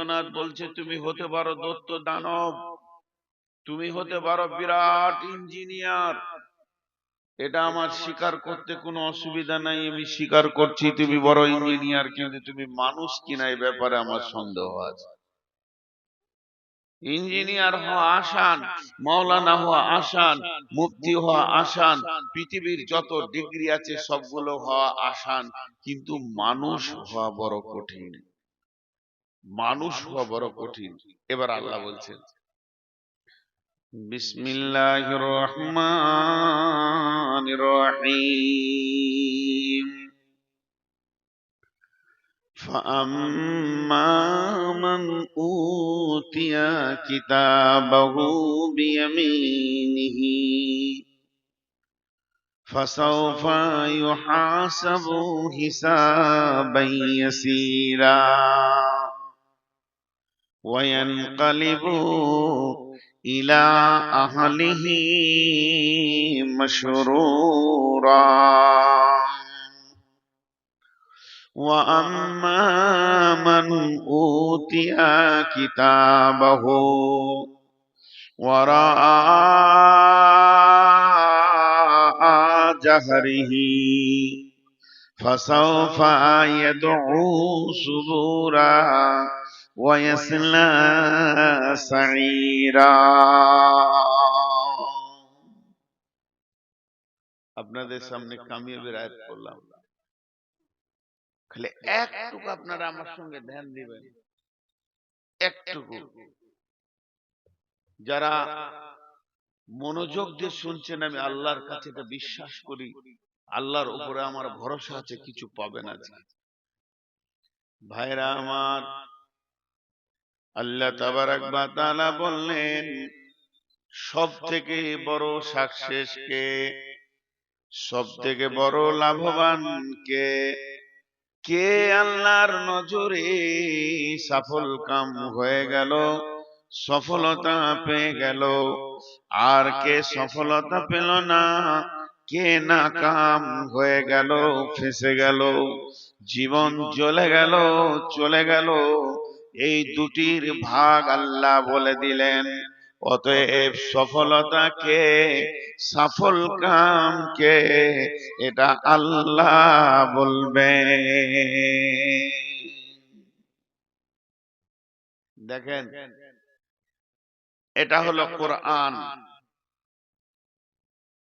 রবীন্দ্রনাথ বলছে তুমি হতে পারো দৈত্য দানব, তুমি হতে পারো বিরাট ইঞ্জিনিয়ার, এটা আমার স্বীকার করতে কোনো অসুবিধা নাই, আমি স্বীকার করছি তুমি বড় ইঞ্জিনিয়ার, কিন্তু তুমি মানুষ কিনা এই ব্যাপারে আমার সন্দেহ আছে। ইঞ্জিনিয়ার হওয়া আসান, মাওলানা হওয়া আসান, মুফতি হওয়া আসান, পৃথিবীর যত ডিগ্রি আছে সবগুলো হওয়া আসান, কিন্তু মানুষ হওয়া বড় কঠিন, মানুষ হওয়া বড় কঠিন। এবার আল্লাহ বলছেন বিসমিল্লাহির রহমানির রহিম فأما من أوتي كتابه بيمينه فسوف يحاسب حسابا يسيرا وينقلب إلى أهله مسرورا وأما من أوتي كتابه وراء ظهره فسوف يدعو ثبورا ويصلى سعيرا। আপনাদের সামনে কামিয়াবের আয়াত পড়লাম, খালি একটুকু আপনারা আমার সঙ্গে ধ্যান দিবেন, একটুকু। যারা মনোযোগ দিয়ে শুনছেন, আমি আল্লাহর কাছে এটা বিশ্বাস করি, আল্লাহর উপরে আমার ভরসা আছে, কিছু পাবেন আজকে। ভাইরা আমার, আল্লাহ তাবারাক ওয়া তাআলা বললেন সব থেকে বড় সাকসেস কে, সব থেকে বড় লাভবান কে? কে আল্লাহর নজরে সফল কাম হয়ে গেল, সফলতা পেয়ে গেল, আর কে সফলতা পেল না, কে নাকাম হয়ে গেল, ফেঁসে গেল, জীবন চলে গেল, চলে গেল। এই দুটির ভাগ আল্লাহ বলে দিলেন। অতএব সফলতা কে, সফল কাম কে, এটা আল্লাহ বলবে। দেখেন, এটা হলো কোরআন,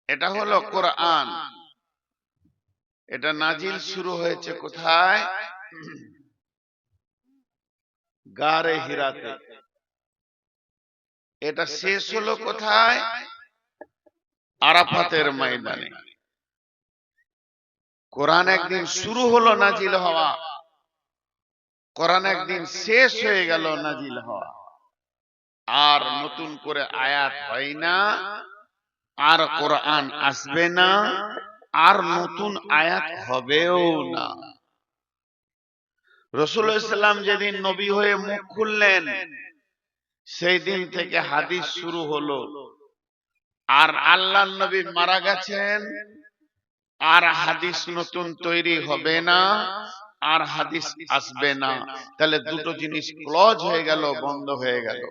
এটা হলো কোরআন। এটা নাজিল শুরু হয়েছে কোথায়? গারে হিরাতে। এটা শেষ হলো কোথায়? আরাফাতের ময়দানে। কোরআন একদিন শুরু হলো নাজিল হওয়া, কোরআন একদিন শেষ হয়ে গেল নাজিল হওয়া। আর নতুন করে আয়াত হয় না, আর কোরআন আসবে না, আর নতুন আয়াত হবেও না। রাসূলুল্লাহ সাল্লাল্লাহু আলাইহি ওয়াসাল্লাম যেদিন নবী হয়ে মুখ খুললেন, সেই দিন থেকে হাদিস শুরু হলো। আর আল্লাহর নবী মারা গেছেন, আর হাদিস নতুন তৈরি হবে না, আর হাদিস আসবে না। তাহলে দুটো জিনিস ক্লোজ হয়ে গেল, বন্ধ হয়ে গেল।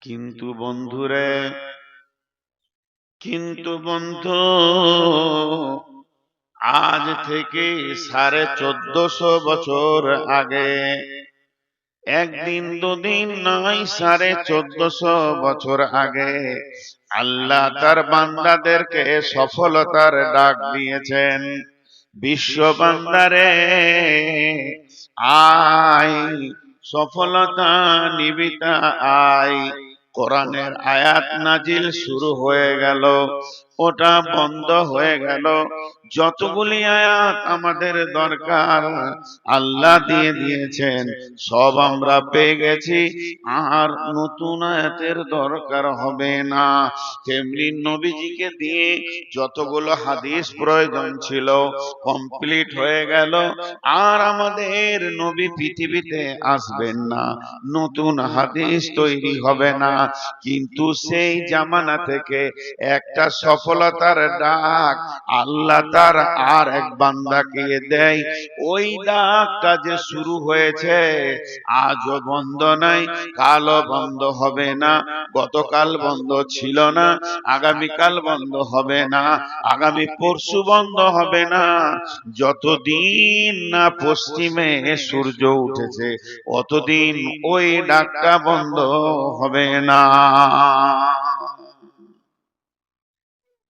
কিন্তু বন্ধুরে, কিন্তু বন্ধু, আজ থেকে 1450 বছর আগে, একদিন দুদিন নয়, 1450 বছর আগে আল্লাহ তার বান্দাদেরকে সফলতার ডাক দিয়েছেন। বিশ্ব বান্দারে আয়, সফলতা নিবিতা আয়। কোরআনের আয়াত নাজিল শুরু হয়ে গেল, ওটা বন্ধ হয়ে গেল। যতগুলি আয়াত আমাদের দরকার আল্লাহ দিয়ে দিয়েছেন, সব আমরা পেয়ে গেছি, আর নতুন আয়াতের দরকার হবে না। তেমনি নবীজিকে দিয়ে যতগুলো হাদিস প্রয়োজন ছিল কমপ্লিট হয়ে গেল, আর আমাদের নবী পৃথিবীতে আসবেন না, নতুন হাদিস তৈরি হবে না। কিন্তু সেই জামানা থেকে একটা সফল সফলতার ডাক আল্লাহ তার আর এক বান্দাকে দেয়। ওই ডাকটা যে শুরু হয়েছে আজও বন্ধ নাই, কালও বন্ধ হবে না, গতকাল বন্ধ ছিল না, আগামীকাল বন্ধ হবে না, আগামী পরশু বন্ধ হবে না। যতদিন না পশ্চিমে সূর্য উঠেছে অতদিন ওই ডাকটা বন্ধ হবে না।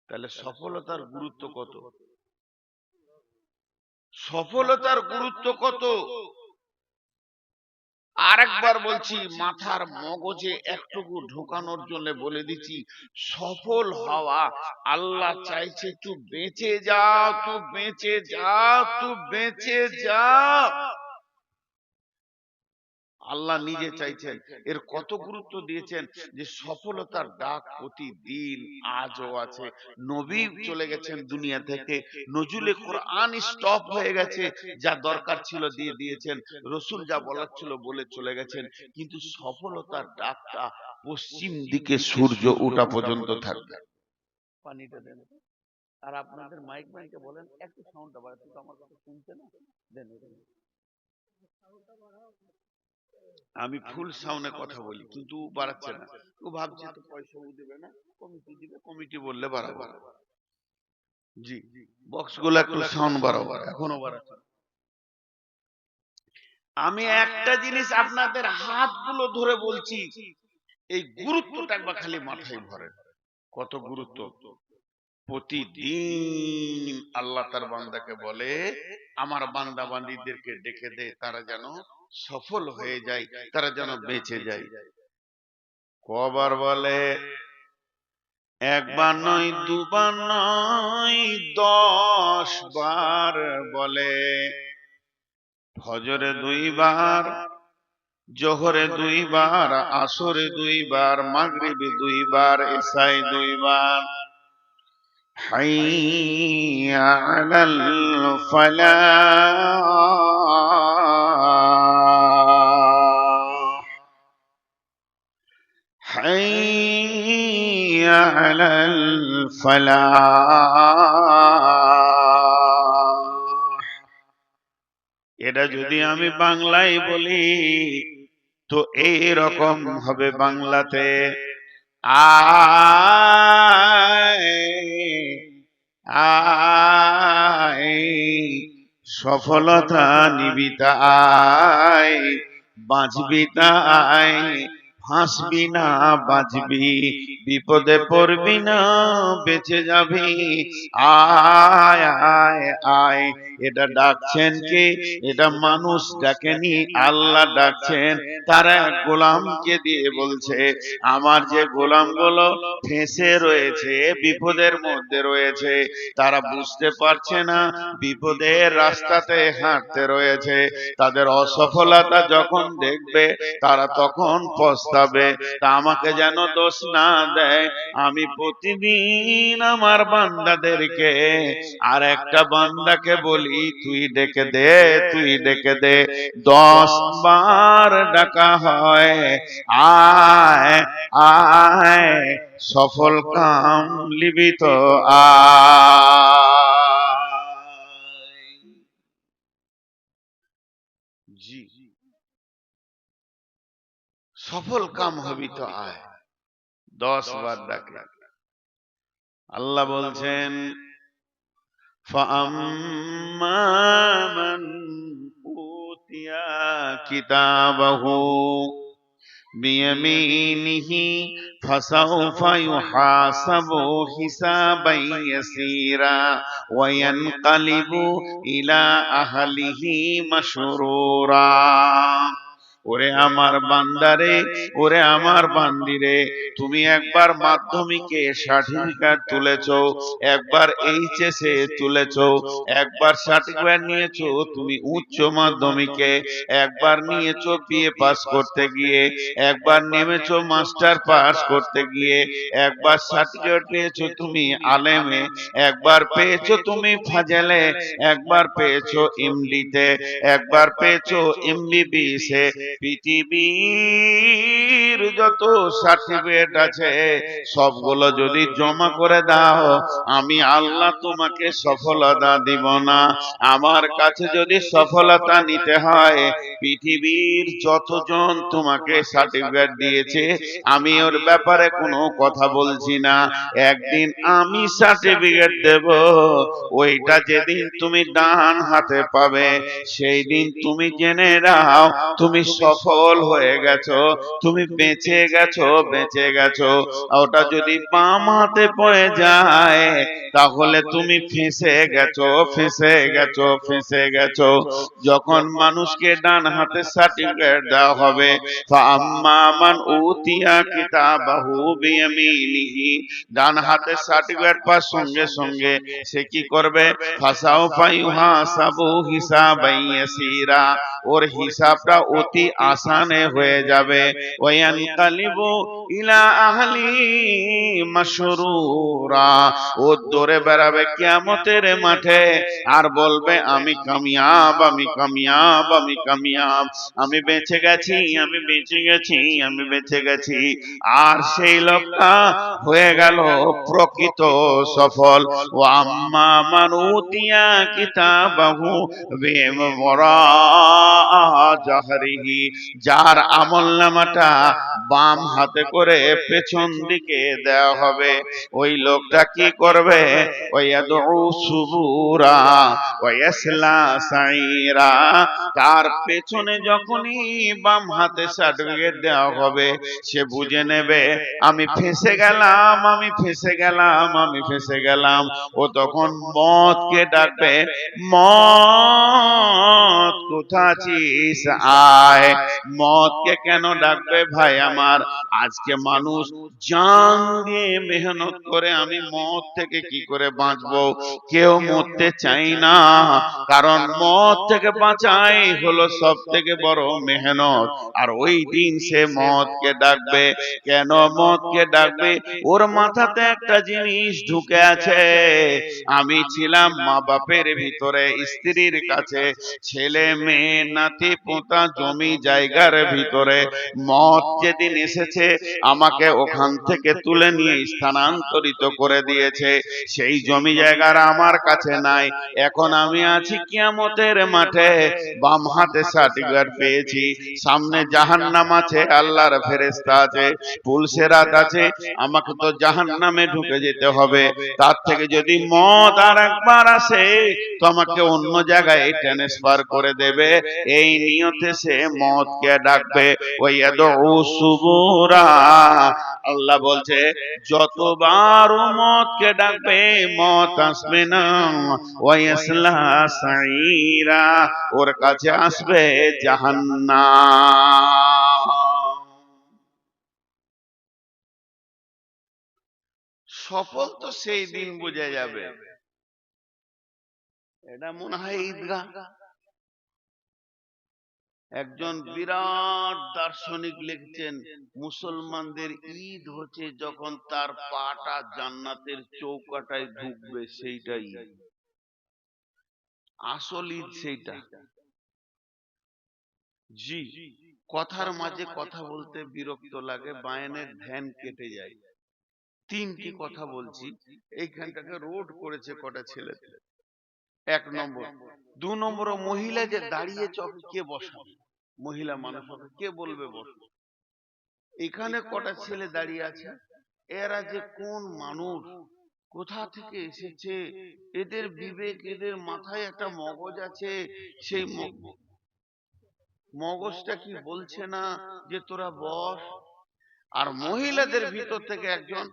তাহলে সফলতার গুরুত্ব কত, সফলতার গুরুত্ব কত। আরেকবার বলছি, মাথার মগজে একটুকু ঢোকানোর জন্য বলে দিচ্ছি, সফল হওয়া আল্লাহ চাইছে তুই বেঁচে যা, তুই বেঁচে যা, তুই বেঁচে যা। আল্লাহ নিজে চাইছেন। এর কত গুরুত্ব দিয়েছেন যে সফলতার ডাক প্রতিদিন আজও আছে। নবী চলে গেছেন দুনিয়া থেকে, নজুলে কোরআন স্টপ হয়ে গেছে, যা দরকার ছিল দিয়ে দিয়েছেন, রসুল যা বলার ছিল বলে চলে গেছেন, কিন্তু সফলতার ডাকটা পশ্চিম দিকে সূর্য ওঠা পর্যন্ত থাকবে। পানিটা দেন। আর আপনাদের মাইক ম্যানকে বলেন একটু সাউন্ডটা বাড়াতে, তো আমার কথা শুনছে না, দেন। আমি ফুল সাউন্ডে কথা বলি কিন্তু বাড়াচ্ছে না, ও ভাবছে তো পয়সা দেবে না, কমিটি দিবে, কমিটি বললে বাড়াবো। জি, বক্স গুলো একটু সাউন্ড বাড়াবো, এখনো বাড়াচ্ছে। আমি একটা জিনিস আপনাদের হাতগুলো ধরে বলছি, এই গুরুত্বটা একবার খালি মাথায় ভরে। কত গুরুত্ব। প্রতিদিন আল্লাহ তার বান্দাকে বলে আমার বান্দা বান্দীদেরকে ডেকে দে, তারা যেন সফল হয়ে যায়, তারা যেন বেঁচে যায়। কবার বলে? একবার নয়, দুবার নয়, 10 বার বলে। ফজরে 2 বার, জোহরে 2 বার, আসরে 2 বার, মাগরিবে 2 বার, এশায় 2 বার। হাইয়া আলাল ফালাহ, হাইয়া আলাল ফালাহ। এটা যদি আমি বাংলায় বলি তো এই রকম হবে বাংলাতে, আয় আয় সফলতা নিবি তাই, বাঁচবি তাই, হাসবি না বাঁচবি, বিপদে পড়বি না বেঁচে যাবি। আয় আয় আয়। এটা ডাকছেন কি? এটা মানুষ ডাকেনি, আল্লাহ ডাকছেন। তারা গোলামকে দিয়ে বলছে আমার যে গোলামগুলো ফেঁসে রয়েছে, বিপদের মধ্যে রয়েছে, তারা বুঝতে পারছে না বিপদের রাস্তাতে হাঁটতে রয়েছে, তাদের অসফলতা যখন দেখবে তারা তখন পস্তাবে। তা আমাকে যেন দোষ না দেয়, আমি প্রতিদিন আমার বান্দাদেরকে আর একটা বান্দাকে বলি তুই ডেকে দে, তুই ডেকে দে। 10 বার ডাকা হয়, আয় আয় সফল কাম লিবি তো আয়। জি, সফল কাম হবি তো আয়। 10 বার ডাকে। আল্লাহ বলছেন فَأَمَّا مَنْ أُوتِيَ كِتَابَهُ بِيَمِينِهِ فَسَوْفَ يُحَاسَبُ حِسَابًا يَسِيرًا وَيَنْقَلِبُ إِلَى أَهْلِهِ مَسْرُورًا। ওরে আমার বান্দারে, ওরে আমার বান্দিরে, তুমি একবার মাধ্যমিকে সার্টিফিকেট তুলেছো, একবার এইচএসে তুলেছো, একবার সার্টিফিকেট নিয়েছো তুমি উচ্চ মাধ্যমিকে, একবার নিয়েছো বিএ পাস করতে গিয়ে, একবার নেমেছো মাস্টার পাস করতে গিয়ে, একবার সার্টিফিকেট পেয়েছো তুমি আলেমে, একবার পেয়েছো তুমি ফাজেলে, একবার পেয়েছো এমডিতে, একবার পেয়েছো এমবিবিএসে, পৃথিবীর যত সার্টিফিকেট আছে সবগুলো যদি জমা করে দাও, আমি আল্লাহ তোমাকে সফলতা দিব না। আমার কাছে যদি সফলতা নিতে হয়, পৃথিবীর যতজন তোমাকে সার্টিফিকেট দিয়েছে আমি ওর ব্যাপারে কোনো কথা বলছি না। একদিন আমি সার্টিফিকেট দেব, ওইটা যেদিন তুমি ডান হাতে পাবে সেই দিন তুমি জেনে নাও তুমি সফল হয়ে গেছো, তুমি বেঁচে গেছো, বেঁচে গেছো। ওটা যদি বাম হাতে পড়ে যায় তাহলে তুমি ফেঁসে গেছো, ফেঁসে গেছো, ফেঁসে গেছো। যখন মানুষকে ডান হাতে সার্টিফিকেট দেওয়া হবে, ফাম্মা মান উতিয়া কিতাবাহু বিয়ামিনিহি, ডান হাতে সার্টিফিকেট পাওয়ার সঙ্গে সঙ্গে সে কি করবে? ফাসাউফা ইউহাসাবু হিসাবান ইয়াসীরা, ওর হিসাবটা অতি আসানে হয়ে যাবে। ওয়ায়ানকালিবু ইলা আহলিহি মাসরুরা, ও দৌড়ে বেড়াবে কিয়ামতের মাঠে আর বলবে আমি কামিয়াব, আমি কামিয়াব, আমি কামিয়াব, আমি বেঁচে গেছি, আমি বেঁচে গেছি, আমি বেঁচে গেছি। আর সেই লোকটা হয়ে গেল প্রকৃত সফল। ও আম্মা মান উতিয়া কিতাবাহু বিওয়ারাআ যাহরিহি, যার আমলনামাটা বাম হাতে করে পেছন দিকে দেওয়া হবে, ওই লোকটা কি করবে? ওয়ায়াদউ সুবুরা ওয়ায়াসলা সাইরা, তার পেছনে যখনই বাম হাতে সার্টিফিকেট দেওয়া হবে সে বুঝে নেবে আমি ফেঁসে গেলাম, আমি ফেঁসে গেলাম, আমি ফেঁসে গেলাম। ও তখন মওতকে ডাকবে, মওত কোথা আছিস আয়। মওতকে কেন ডাকবে ভাই আমার? আজকে মানুষ জান দিয়ে মেহনত করে আমি মওত থেকে কি করে বাঁচবো, কেউ মরতে চাই না, কারণ মওত থেকে বাঁচাই হলো সব থেকে বড় মেহনত। আর ওই দিন সে মওতকে ডাকবে। কেন মওতকে ডাকবে? ওর মাথাতে একটা জিনিস ঢুকে আছে, আমি ছিলাম মা বাপের ভিতরে, স্ত্রীর কাছে, ছেলে মেয়ে নাতি পোতা জমি জায়গার ভিতরে। মওত যেদিন এসেছে আমাকে ওখান থেকে তুলে নিয়ে স্থানান্তরিত করে দিয়েছে, সেই জমি জায়গার আমার কাছে নাই। এখন আমি আছি কিয়ামতের মাঠে, বাম হাতে সার্টিফিকেট পেয়েছি, সামনে জাহান্নাম আছে, আল্লাহর ফেরেশতা আছে, পুলসেরাত আছে, আমাকে তো জাহান্নামে ঢুকে যেতে হবে। তার থেকে যদি মওত আর একবার আসে তো আমাকে অন্য জায়গায় ট্রান্সফার করে দেবে, এই নিয়তে সে মওতকে ডাকবে। ওয়ায়াদউ সুবুরা, আল্লাহ বলছে যতবার মওতকে ডাকবে মওত আসবে না। ওয়ায়াসলা সাইরা, ওর কাছে আসবে জাহান্নাম। সফল তো সেই দিন বোঝা যাবে। এটা মনে হয় ঈদগাহ। একজন বিরাট দার্শনিক লিখছেন মুসলমানদের ঈদ হচ্ছে যখন তার পাটা জান্নাতের চৌকাটায় ঢুকবে, সেইটাই আসল ঈদ, সেইটা। জি, কথার মাঝে কথা বলতে বিরক্ত লাগে, বায়ানের ধ্যান কেটে যায়। তিনটি কথা বলছি, এইখানটাকে রোড করেছে কটা ছেলে। এক নম্বর, দু নম্বর, মহিলা যে দাঁড়িয়ে চকে কে বসাবে? মহিলা মানুষ হবে, কে বলবে বসো? এখানে কটা ছেলে দাঁড়িয়ে আছে, এরা যে কোন মানুষ, কোথা থেকে এসেছে, এদের বিবেক, এদের মাথায় একটা মগজ আছে, সেই মগজটা কি বলছে না যে তোরা বস? আর মহিলাদের ভিতর থেকে একজন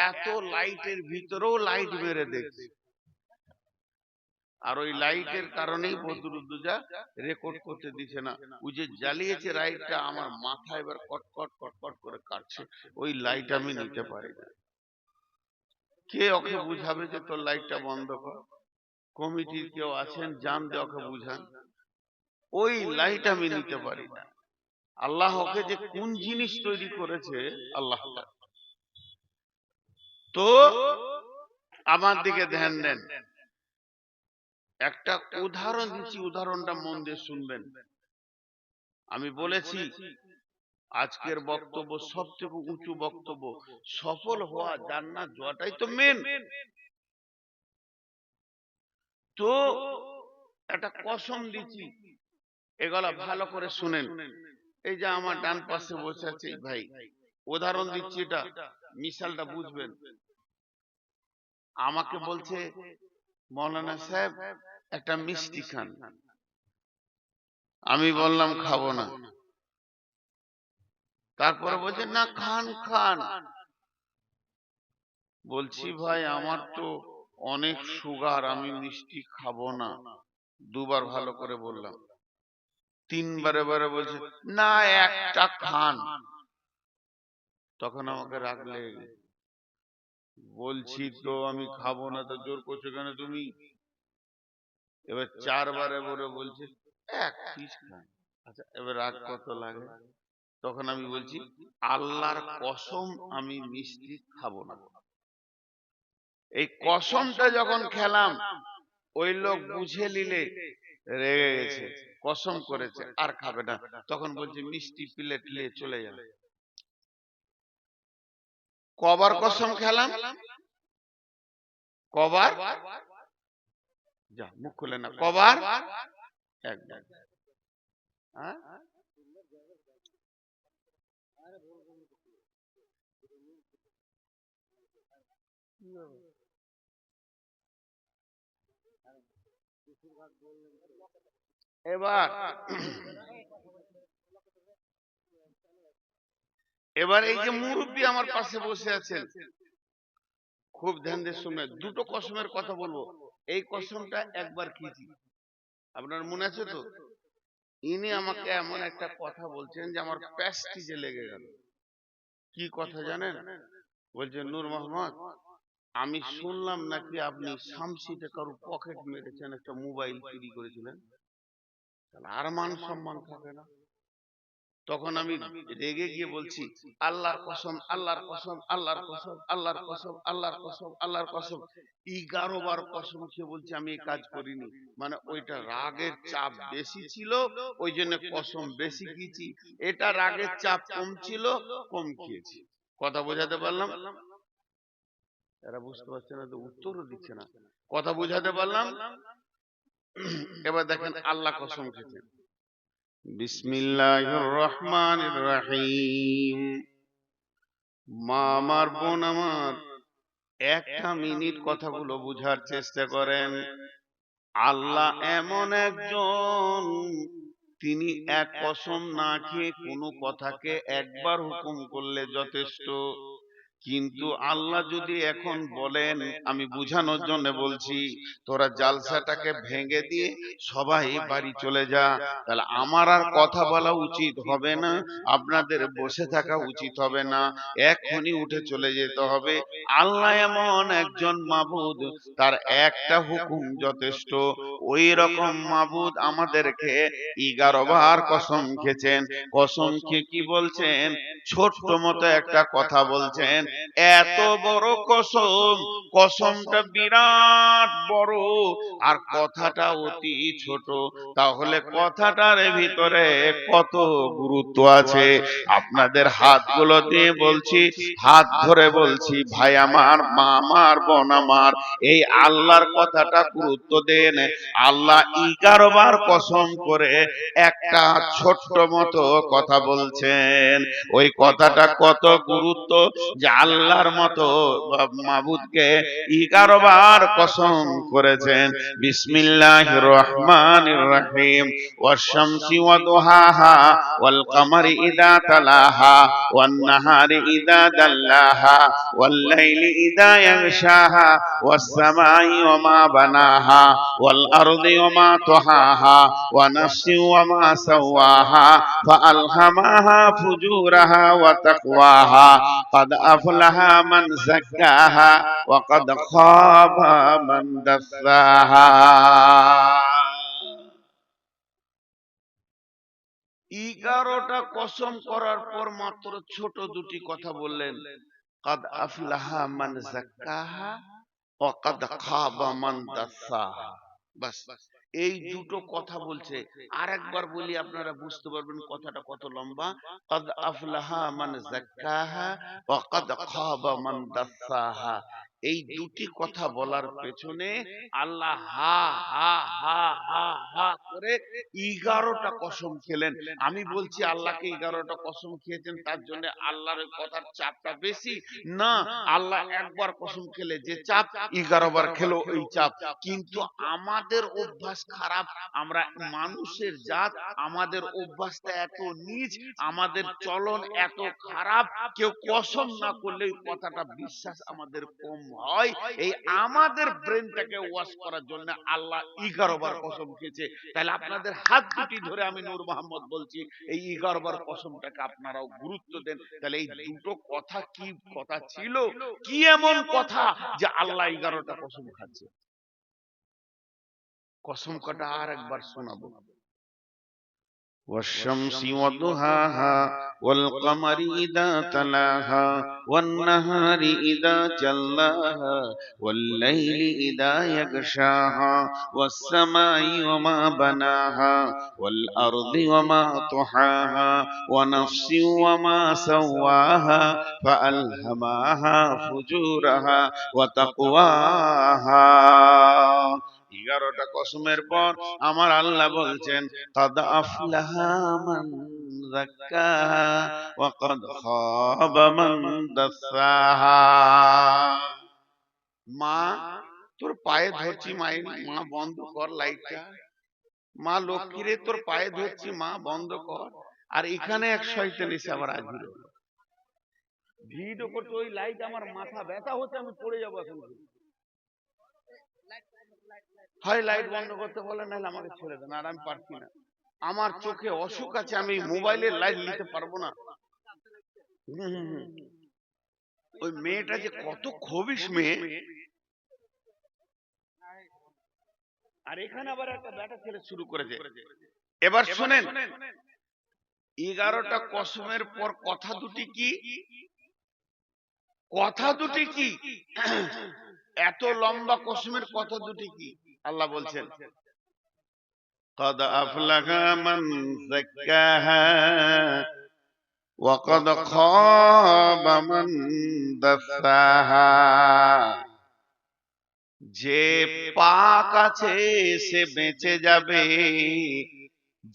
এত লাইটের ভিতরেও লাইট মেরে দেখছে, আর ওই লাইটের কারণেই বদরুদ্দোজা রেকর্ড করতে দিছে না। ওই যে জ্বালিয়েছে লাইটটা, আমার মাথা এবার কটকট কটকট করে কাটছে, ওই লাইট আমি নিতে পারি না। কে ওকে বুঝাবে যে তোর লাইটটা বন্ধ কর? কমিটির কেউ আছেন, জান দে ওকে বুঝান। ওই লাইট আমি নিতে পারি না। আল্লাহ ওকে যে কোন জিনিস তৈরি করেছে আল্লাহ। তো আমার দিকে ধ্যান দেন, একটা উদাহরণ দিচ্ছি, উদাহরণটা মন দিয়ে শুনবেন। আমি বলেছি আজকের বক্তব্য সব থেকে উঁচু বক্তব্য। সফল হওয়া, জান্নাত যাওয়াটাই তো মেন। তো একটা কসম দিচ্ছি, এগুলা ভালো করে শুনেন। এই যে আমার ডান পাশে বসে আছে এই ভাই, উদাহরণ দিচ্ছি, এটা মিশালটা বুঝবেন। আমাকে বলছে, মৌলানা সাহেব একটা মিষ্টি খান। আমি বললাম খাবো না। তারপরে বলছে না খান খান। বলছি ভাই আমার তো অনেক সুগার, আমি মিষ্টি খাবো না। দুবার ভালো করে বললাম, তিনবারে বারে বলছে না একটা খান। তখন আমাকে রাগ লেগে গেছে। বলছি তো আমি খাবো না, তো জোর করছো কেন তুমি? এবার চারবারে বলে বলছে এক পিস খান। আচ্ছা এবার রাগ কত লাগে? তখন আমি বলছি আল্লাহর কসম আমি মিষ্টি খাবো না। এই কসমটা যখন খেলাম, ওই লোক বুঝে নিলে রেগে গেছে, কসম করেছে আর খাবে না। তখন বলছে মিষ্টি প্লেট নিয়ে চলে যাবে। কবার কসম খেলাম? কবার? যা মুখ খুলে না, কবার? একবার। হ্যাঁ? এবার এবার এই যে মুরব্বী আমার পাশে বসে আছেন, খুব ধ্যান দিয়ে শুনবেন। দুটো কসমের কথা বলবো। এই কসমটা একবার খেয়েছি, আপনার মনে আছে তো? ইনি আমাকে এমন একটা কথা বলছেন যে আমার প্যাস্টিজে লেগে গেল। কি কথা জানেন? বলছে নূর মোহাম্মদ, আমি শুনলাম নাকি আপনি শামসিতে কারো পকেট মেরেছেন, একটা মোবাইল চুরি করেছিলেন। তাহলে আর মান সম্মান থাকে না। তখন আমি রেগে গিয়ে বলছি আল্লাহর কসম, আল্লাহর কসম, আল্লাহর কসম, আল্লাহর কসম, আল্লাহর কসম, আল্লাহর কসম। 11 বার কসম খেয়ে বলছি আমি এই কাজ করিনি। মানে ওইটা রাগের চাপ বেশি ছিল, ওই জন্য কসম বেশি খেয়েছি। এটা রাগের চাপ কম ছিল, কম খেয়েছি। কথা বোঝাতে পারলাম? এরা বুঝতে পারছে না তো উত্তরও দিচ্ছে না। কথা বোঝাতে পারলাম? এবার দেখেন আল্লাহ কসম খেয়েছেন। বিসমিল্লাহির রহমানির রহিম। মা আমার, বোন আমার, একটা মিনিট কথাগুলো বুঝার চেষ্টা করেন। আল্লাহ এমন একজন, তিনি এক কসম না খেয়ে কোনো কথাকে একবার হুকুম করলে যথেষ্ট। কিন্তু আল্লাহ যদি এখন বলেন, আমি বুঝানোর জন্য বলছি, তোরা জালসাটাকে ভেঙে দিয়ে সবাই বাড়ি চলে যা, তাহলে আমার আর কথা বলা উচিত হবে না, আপনাদের বসে থাকা উচিত হবে না, এখনই উঠে চলে যেতে হবে। আল্লাহ এমন একজন মাবুদ, তার একটা হুকুম যথেষ্ট। ওই রকম মাবুদ আমাদেরকে 11 বার কসম খেয়েছেন। কসম খেয়ে কি বলছেন? ছোট্ট মতো একটা কথা বলছেন, এত বড় কসম, কসমটা বিরাট বড় আর কথাটা অতি ছোট। তাহলে কথাটার ভিতরে কত গুরুত্ব আছে। আপনাদের হাতগুলো দিয়ে বলছি, হাত ধরে বলছি, ভাই আমার, মা আমার, বোন আমার, এই আল্লাহর কথাটা গুরুত্ব দেন। আল্লাহ 11 বার কসম করে একটা ছোট্ট মতো কথা বলছেন। ওই কথাটা কত গুরুত্ব যে আল্লাহর মতো মাবুদকে 11 বার কসম করেছেন। বিসমিল্লাহির রহমানির রহিম। ওয়াশ-শামসি ওয়া দুহাহা ওয়াল কামারি ইযা তালাহা ওয়ান নাহারি ইযা দাল্লাহা ওয়াল লাইলি ইযা ইয়াগশাহা ওয়াস সামাই ওয়া মা বানাহা ওয়াল আরদি ওয়া মা তাহাহা ওয়া নাফসি ওয়া মা সাওয়াহা ফাআলহামাহা ফুজুরাহা ওয়া তাকওয়াহা قد أفلح من زكاها وقد خاب من دساها। 11টা কসম করার পর মাত্র ছোট দুটি কথা বললেন, قد أفلح من زكاها وقد خاب من دساها। বাস, এই দুটো কথা বলছে। আর একবার বলি, আপনারা বুঝতে পারবেন কথাটা কত লম্বা। কদ আফলাহা মান যাক্কাহা ওয়া কদ খাবা মান দাসসাহা। এই দুটি কথা বলার পেছনে আল্লাহ হা হা হা হা হা করে 11টা কসম খেলেন। আমি বলছি আল্লাহকে 11টা কসম খেয়েছেন, তার জন্য আল্লাহর কথার চাপটা বেশি না। আল্লাহ একবার কসম খেলে যে চাপ, 11 বার খেলো এই চাপ। কিন্তু আমাদের অভ্যাস খারাপ, আমরা মানুষের জাত, আমাদের অভ্যাসটা এত নীচ, আমাদের চলন এত খারাপ, কেউ কসম না করলে ওই কথাটা বিশ্বাস আমাদের কম হয়। এই আমাদের ব্রেনটাকে ওয়াশ করার জন্য আল্লাহ 11 বার কসম খেয়েছে। তাহলে আপনাদের হাত দুটি ধরে আমি নূর মোহাম্মদ বলছি, এই 11 বার কসমটাকে আপনারাও গুরুত্ব দেন। তাহলে এই দুটো কথা কি কথা ছিল, কি এমন কথা যে আল্লাহ 11টা কসম খাচ্ছে। কসম কটা আর একবার শোনাবো। والشمس وضحاها والقمر إذا تلاها والنهار إذا جلاها والليل إذا يغشاها والسماء وما بناها والأرض وما طحاها ونفس وما سواها فألهمها فجورها وتقواها। 11টা কসমের পর আমার আল্লাহ বলছেন قد أفلح من زكاها وقد خاب من دساها। মা তোর পায়ে ধরছি, মা বন্ধ কর লাইটটা, মা লক্ষ্মীরে তোর পায়ে ধরছি, মা বন্ধ কর। আর এখানে এক শয়তান এসে আবার হাজির হলো, ভিডিও করতে। ওই লাইট আমার মাথা ব্যথা হচ্ছে, আমি পড়ে যাবো এখন। হয় লাইট বন্ধ করতে বলে, নাহলে আমাকে ছেড়ে দেন, আর আমি পারছি না। আমার চোখে অসুখ আছে, আমি মোবাইলের লাইট নিতে পারবো না। ওই মেয়েটা যে কত খবিস মেয়ে। আর এখানে আবার একটা ব্যাটা ছেলে শুরু করেছে। এবার শুনেন, 11টা কসমের পর কথা দুটি কি, কথা দুটি কি, এত লম্বা কসমের কথা দুটি কি? আল্লাহ বলছেন قد أفلح من زكاها وقد خاب من دساها। যে পাক আছে সে বেঁচে যাবে,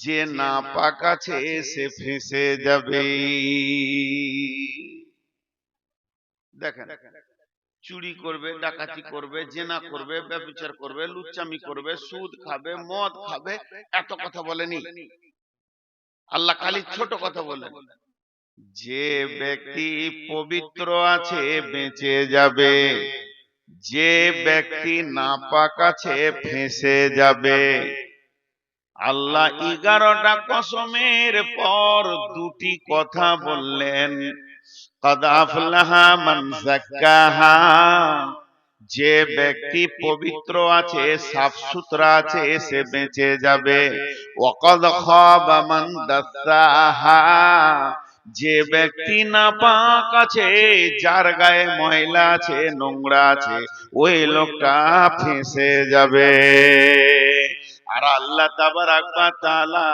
যে না পাক আছে সে ফেঁসে যাবে। দেখেন, চুরি করবে, ডাকাতি করবে, জেনা করবে, ব্যভিচার করবে, লুচ্চামি করবে, সুদ খাবে, মদ খাবে, এত কথা বলেনি আল্লাহ, খালি ছোট কথা বলেন, যে ব্যক্তি পবিত্র আছে বেঁচে যাবে, যে ব্যক্তি নাপাক আছে ফেঁসে যাবে। আল্লাহ 11টা কসমের পর দুটি কথা বললেন। قد أفلح من زكاها, যে ব্যক্তি পবিত্র আছে, সাফ সুতরা আছে, সে বেঁচে যাবে। وقد خاب من دساها, যে ব্যক্তি নাপাক আছে, যার গায়ে ময়লা আছে, নোংরা আছে, ওই লোকটা ফেঁসে যাবে। আর আল্লাহ তাবারাক ওয়া তাআলা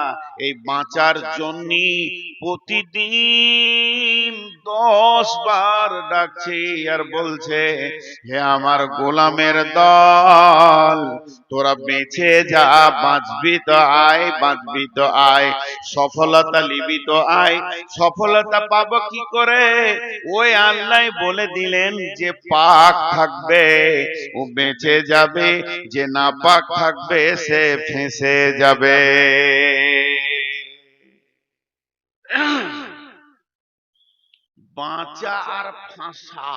এই বাঁচার জন্য প্রতিদিন 10 বার ডাকছে আর বলছে, হে আমার গোলামের দল, তোরা বেঁচে যা, বাঁচবি তো আয়, বাঁচবি তো আয়, সফলতা নিবি তো আয়। সফলতা পাবো কি করে? ওই আল্লাহ বলে দিলেন, যে পাক থাকবে ও বেঁচে যাবে, যে না পাক থাকবে সে ফেঁসে যাবে। বাঁচা আর ফাঁসা,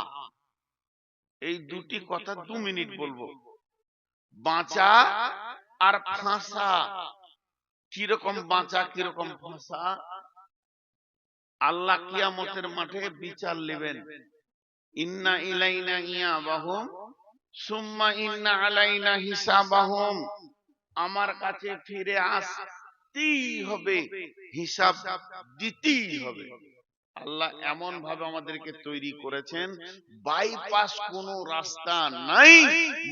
এই দুটি কথা 2 মিনিট বলবো। বাঁচা আর ফাঁসা, কিরকম বাঁচা কিরকম ফাঁসা? আল্লাহ কিয়ামতের মাঠে বিচার নেবেন। ইন্না ইলাইনা ইয়াবাহুম সুম্মা ইন্না আলাইনা হিসাবাহুম, আমার কাছে ফিরে আসতেই হবে, হিসাব দিতেই হবে। আল্লাহ এমন ভাবে আমাদেরকে তৈরি করেছেন, বাইপাস কোনো রাস্তা নাই।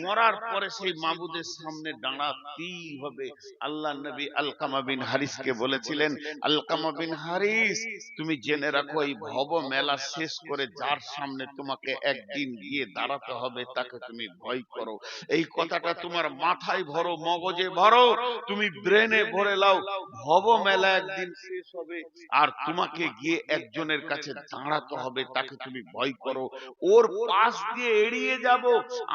মরার পরে সেই মাবুদের সামনে দাঁড়াতেই হবে। আল্লাহ নবী আলকামা বিন হারিসকে বলেছিলেন, আলকামা বিন হারিস, তুমি জেনে রাখো এই ভব মেলা শেষ করে যার সামনে তোমাকে একদিন গিয়ে দাঁড়াতে হবে তাকে তুমি ভয় করো। এই কথাটা তোমার মাথায় ভরো, মগজে ভরো, তুমি ব্রেনে ভরে লাও। ভব মেলা একদিন শেষ হবে, আর তোমাকে গিয়ে একজনের কাছে দাঁড়াতে হবে, তাকে তুমি ভয় করো। ওর পাশ দিয়ে এড়িয়ে যাব,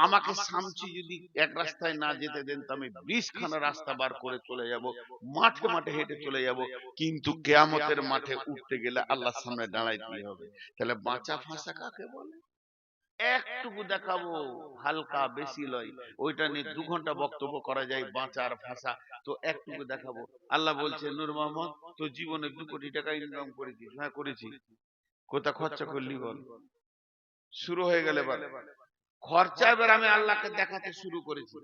আমাকে সামচি যদি এক রাস্তায় না যেতে দেন তো আমি 20 খানা রাস্তা বার করে চলে যাব, মাঠে মাঠে হেঁটে চলে যাব। কিন্তু কিয়ামতের মাঠে উঠতে গেলে আল্লাহর সামনে দাঁড়াইতে হবে। তাহলে বাঁচা ফাঁসা কাকে বলে? একটুকু দেখাবো, হালকা, বেশি লয়। ওইটা নিয়ে 2 ঘন্টা বক্তব্য করা যায়, বাঁচার ভাষা। তো একটুকু দেখাবো। আল্লাহ বলছে, নূর মোহাম্মদ, তো জীবনে 2 কোটি টাকা ইনকাম করেছিস? হ্যাঁ করেছি। কোথা খরচা করলি বল? শুরু হয়ে গেলে এবার খরচা। এবার আমি আল্লাহকে দেখাতে শুরু করেছি।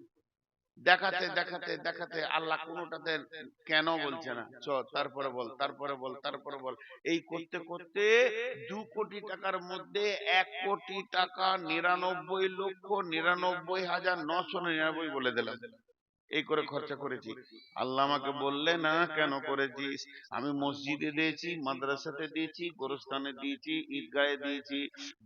দেখাতে দেখাতে দেখাতে আল্লাহ কোনোটাতে কেন বলছে না। তারপরে বল, তারপরে বল, তারপরে বল। এই করতে করতে 2 কোটি টাকার মধ্যে 1 কোটি টাকা 99,99,999 বলে দিলাম। এই করে খরচা করেছি। আল্লাহ আমাকে বললে, না কেন করেছিস? আমি মসজিদে দিয়েছি, মাদ্রাসাতে দিয়েছি, গোরস্থানে দিয়েছি, ঈদগাহে দিয়েছি,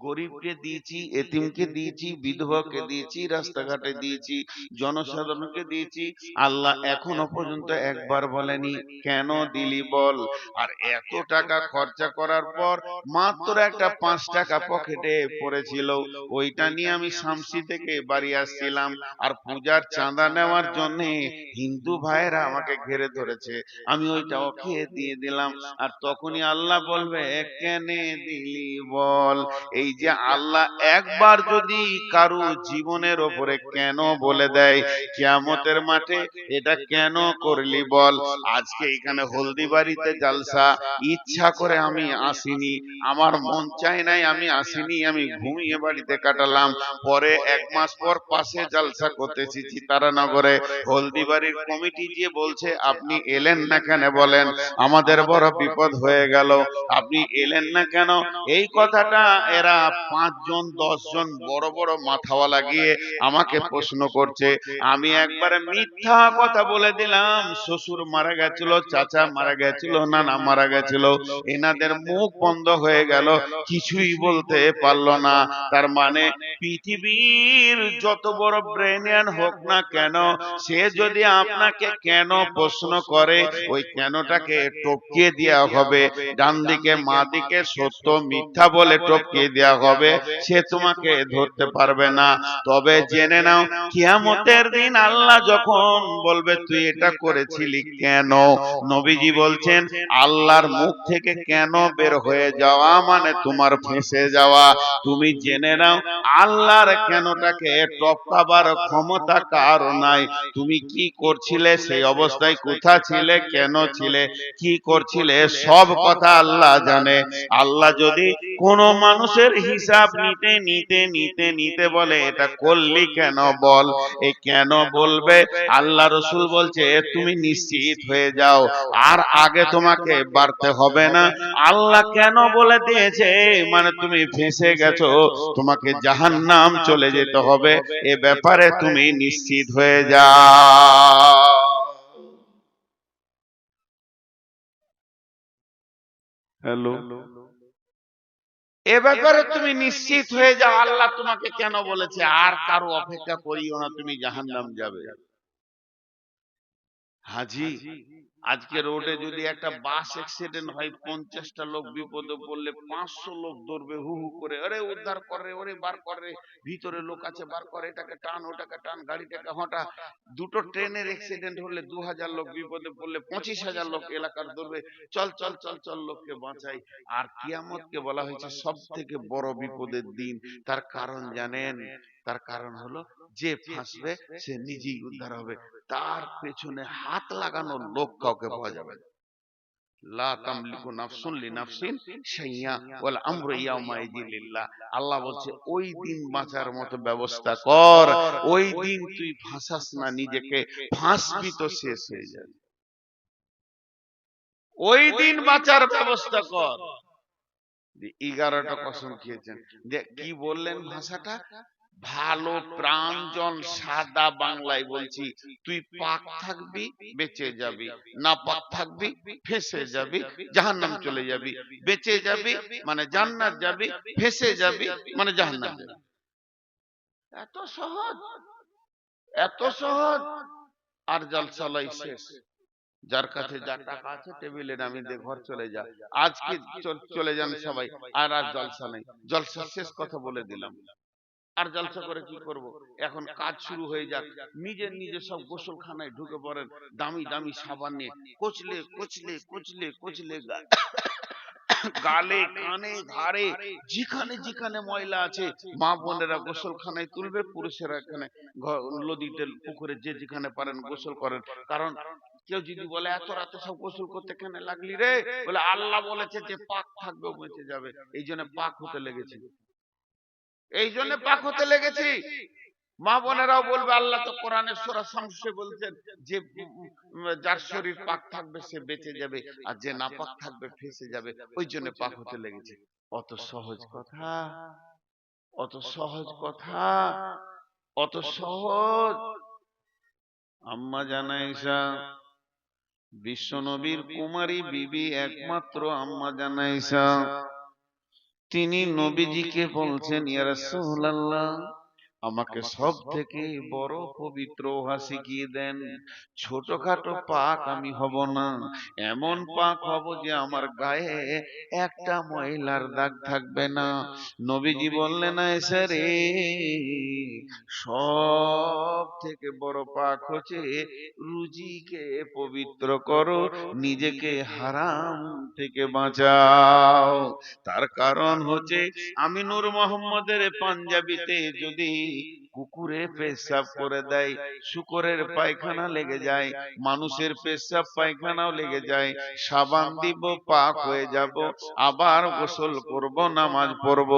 গরিবকে দিয়েছি, এতিমকে দিয়েছি, বিধবাকে দিয়েছি, রাস্তাঘাটে দিয়েছি, জনসাধারণকে দিয়েছি। আল্লাহ এখনো পর্যন্ত একবার বলেনি কেন দিলি বল। আর এত টাকা খরচা করার পর মাত্র একটা 5 টাকা পকেটে পড়েছিল, ওইটা নিয়ে আমি শামসি থেকে বাড়ি আসছিলাম, আর পূজার চাঁদা নেওয়ার জন্য হিন্দু ভাইরা আমাকে ঘিরে ধরেছে, আমি ওইটাও খেয়ে দিয়ে দিলাম। আর তখনই আল্লাহ বলবে, কেনে দিলি বল। এই যে আল্লাহ একবার যদি কারু জীবনের ওপরে কেন বলে দেয় কিয়ামতের মাঠে, এটা কেন করলি বল। আজকে এখানে হলদিবাড়িতে জালসা, ইচ্ছা করে আমি আসিনি, আমার মন চাই নাই, আমি আসিনি, আমি ঘুমিয়ে বাড়িতে কাটালাম। পরে 1 মাস পর পাশে জালসা করতেছি চিতারানগরে, হলদিবাড়ির কমিটি গিয়ে বলছে, আপনি এলেন না কেন বলেন, আমাদের বড় বিপদ হয়ে গেল, আপনি এলেন না কেন। এই কথাটা এরা 5 জন 10 জন বড় বড় মাথাওয়ালা গিয়ে আমাকে প্রশ্ন করছে। আমি একবারে মিথ্যা কথা বলে দিলাম, শ্বশুর মারা গেছিল, চাচা মারা গেছিল, নানা মারা গেছিল, এনাদের মুখ বন্ধ হয়ে গেল, কিছুই বলতে পারলো না। তার মানে পৃথিবীর যত বড় ব্রেনিয়ান হোক না কেন, সে যদি আপনাকে কেন প্রশ্ন করে, ওই কেনটাকে টপকিয়ে দেওয়া হবে। ডান দিকে মা দিকে সত্য মিথ্যা বলে টপকিয়ে দেওয়া হবে, সে তোমাকে ধরতে পারবে না। তবে জেনে নাও, কিয়ামতের দিন আল্লাহ যখন বলবে তুই এটা করেছিলি কেন, নবীজি বলছেন আল্লাহর মুখ থেকে কেন বের হয়ে যাওয়া মানে তোমার ফেঁসে যাওয়া। তুমি জেনে নাও, আল্লাহর কেনটাকে টপকাবার ক্ষমতা কারো নাই। তুমি কি করছিলে, সেই অবস্থায় কোথা ছিলে, কেন ছিলে, কি করছিলে, সব কথা আল্লাহ জানে। আল্লাহ যদি কোন মানুষের হিসাব নিতে নিতে নিতে নিতে বলে এটা করলি কেন বল, এই কেন বলবে, আল্লাহ রসুল বলছে তুমি নিশ্চিত হয়ে যাও, আর আগে তোমাকে বাড়তে হবে না। আল্লাহ কেন বলে দিয়েছে মানে তুমি ফেঁসে গেছো, তোমাকে জাহান্নাম চলে যেতে হবে, এ ব্যাপারে তুমি নিশ্চিত হয়ে যাও। হ্যালো, এ ব্যাপারে তুমি নিশ্চিত হয়ে যাও, আল্লাহ তোমাকে কেন বলেছে। আর কারো অপেক্ষা করিও না, তুমি জাহান্নাম যাবে। হাজি, আজকে রোডে যদি একটা বাস অ্যাক্সিডেন্ট হয়, 50টা লোক বিপদে পড়লে 500 লোক দৌড়বে হু হু করে, আরে উদ্ধার করে, ওরে বার করে, ভিতরে লোক আছে বার করে, এটাকে টান, ওটাকে টান, গাড়িটাকে হটা। দুটো ট্রেনের অ্যাক্সিডেন্ট হলে 2000 লোক বিপদে পড়লে 25,000 লোক এলাকার দৌড়বে, চল চল চল চল লোককে বাঁচাই। আর কিয়ামতকে বলা হয়েছে সব থেকে বড় বিপদের দিন। তার কারণ জানেন? তার কারণ হলো যে ফাঁসবে সে নিজেই উদ্ধার হবে, তার পেছনে হাত লাগানোর লোক কাউকে পাওয়া যাবে না। লা তামলিকু নাফসুন লিনাফসিন শাইয়া ওয়াল আমরু ইয়াউমাইযিন লিল্লাহ। আল্লাহ বলছে ওই দিন বাঁচার মতো ব্যবস্থা কর, ওই দিন তুই ফাঁসাস না নিজেকে, ফাঁসবি তো শেষ হয়ে যাবে। ওই দিন বাঁচার ব্যবস্থা কর। 11টা কসম খেয়েছেন। যে কি বললেন ভাষাটা? ভালো প্রাঞ্জল সাদা বাংলায় বলছি, তুই পাক থাকবি বেঁচে যাবি, না পাক থাকবি ফেঁসে যাবি, জাহান্নাম চলে যাবি। বেঁচে যাবি মানে জান্নাত যাবি, ফেঁসে যাবি মানে জাহান্নাম যাবি। এত সহজ, এত সহজ। আর জলসালাই শেষ। যার কাছে যা টাকা আছে টেবিলে নামিয়ে দিয়ে ঘর চলে যা। আজকে চলে যান সবাই, আর আর জলসা নেই। জলসা শেষ কথা বলে দিলাম। আর জলসা করে কি করব? এখন কাজ শুরু হয়ে যাক। নিজে নিজে সব গোসলখানায় ঢুকে পড়েন, দামি দামি সাবান নিয়ে কচলে কচলে কচলে কচলে গালে কানে ঘাড়ে যেখানে যেখানে ময়লা আছে মা বোনেরা গোসলখানায় তুলবে, পুরুষেরা এখানে নদীতে পুকুরে যে যেখানে পারেন গোসল করেন। কারণ কেউ যদি বলে এত রাতে সব গোসল করতে কেন লাগলি রে, বলে আল্লাহ বলেছে যে পাক থাকবে বেঁচে যাবে, এই জন্য পাক হতে লেগেছি, এই জন্য পাক হতে লেগেছি। মা বোনেরাও বলবে আল্লাহ তো কোরআনের সূরা শামসে বলছেন যে যার শরীর পাক থাকবে সে বেঁচে যাবে, আর যে না পাক থাকবে ফেঁসে যাবে, ওই জন্য পাক হতে লেগেছে। অত সহজ কথা, অত সহজ কথা, অত সহজ। আম্মা জানা ঈসা বিশ্ব নবীর কুমারী বিবি, একমাত্র আম্মা জানা ঈসা, তিনি নবীজিকে বলছেন ইয়া রাসূলুল্লাহ, আমাকে সব থেকে বড় পবিত্র ওহা শিখিয়ে দেন। ছোটখাটো পাক আমি হব না, এমন পাক হব যে আমার গায়ে একটা ময়লার দাগ থাকবে না। নবীজি বললেন আয়েশা রে, সব থেকে বড় পাক হচ্ছে রুজিকে পবিত্র করো, নিজেকে হারাম থেকে বাঁচাও। তার কারণ হচ্ছে আমি নূর মোহাম্মদের পাঞ্জাবিতে যদি কুকুরে পেশাব করে দেয়, শুকরের পায়খানা লেগে যায়, মানুষের পেশাব পায়খানাও লেগে যায়, সাবান দিব পাক হয়ে যাব, আবার গোসল করব, নামাজ পড়ব,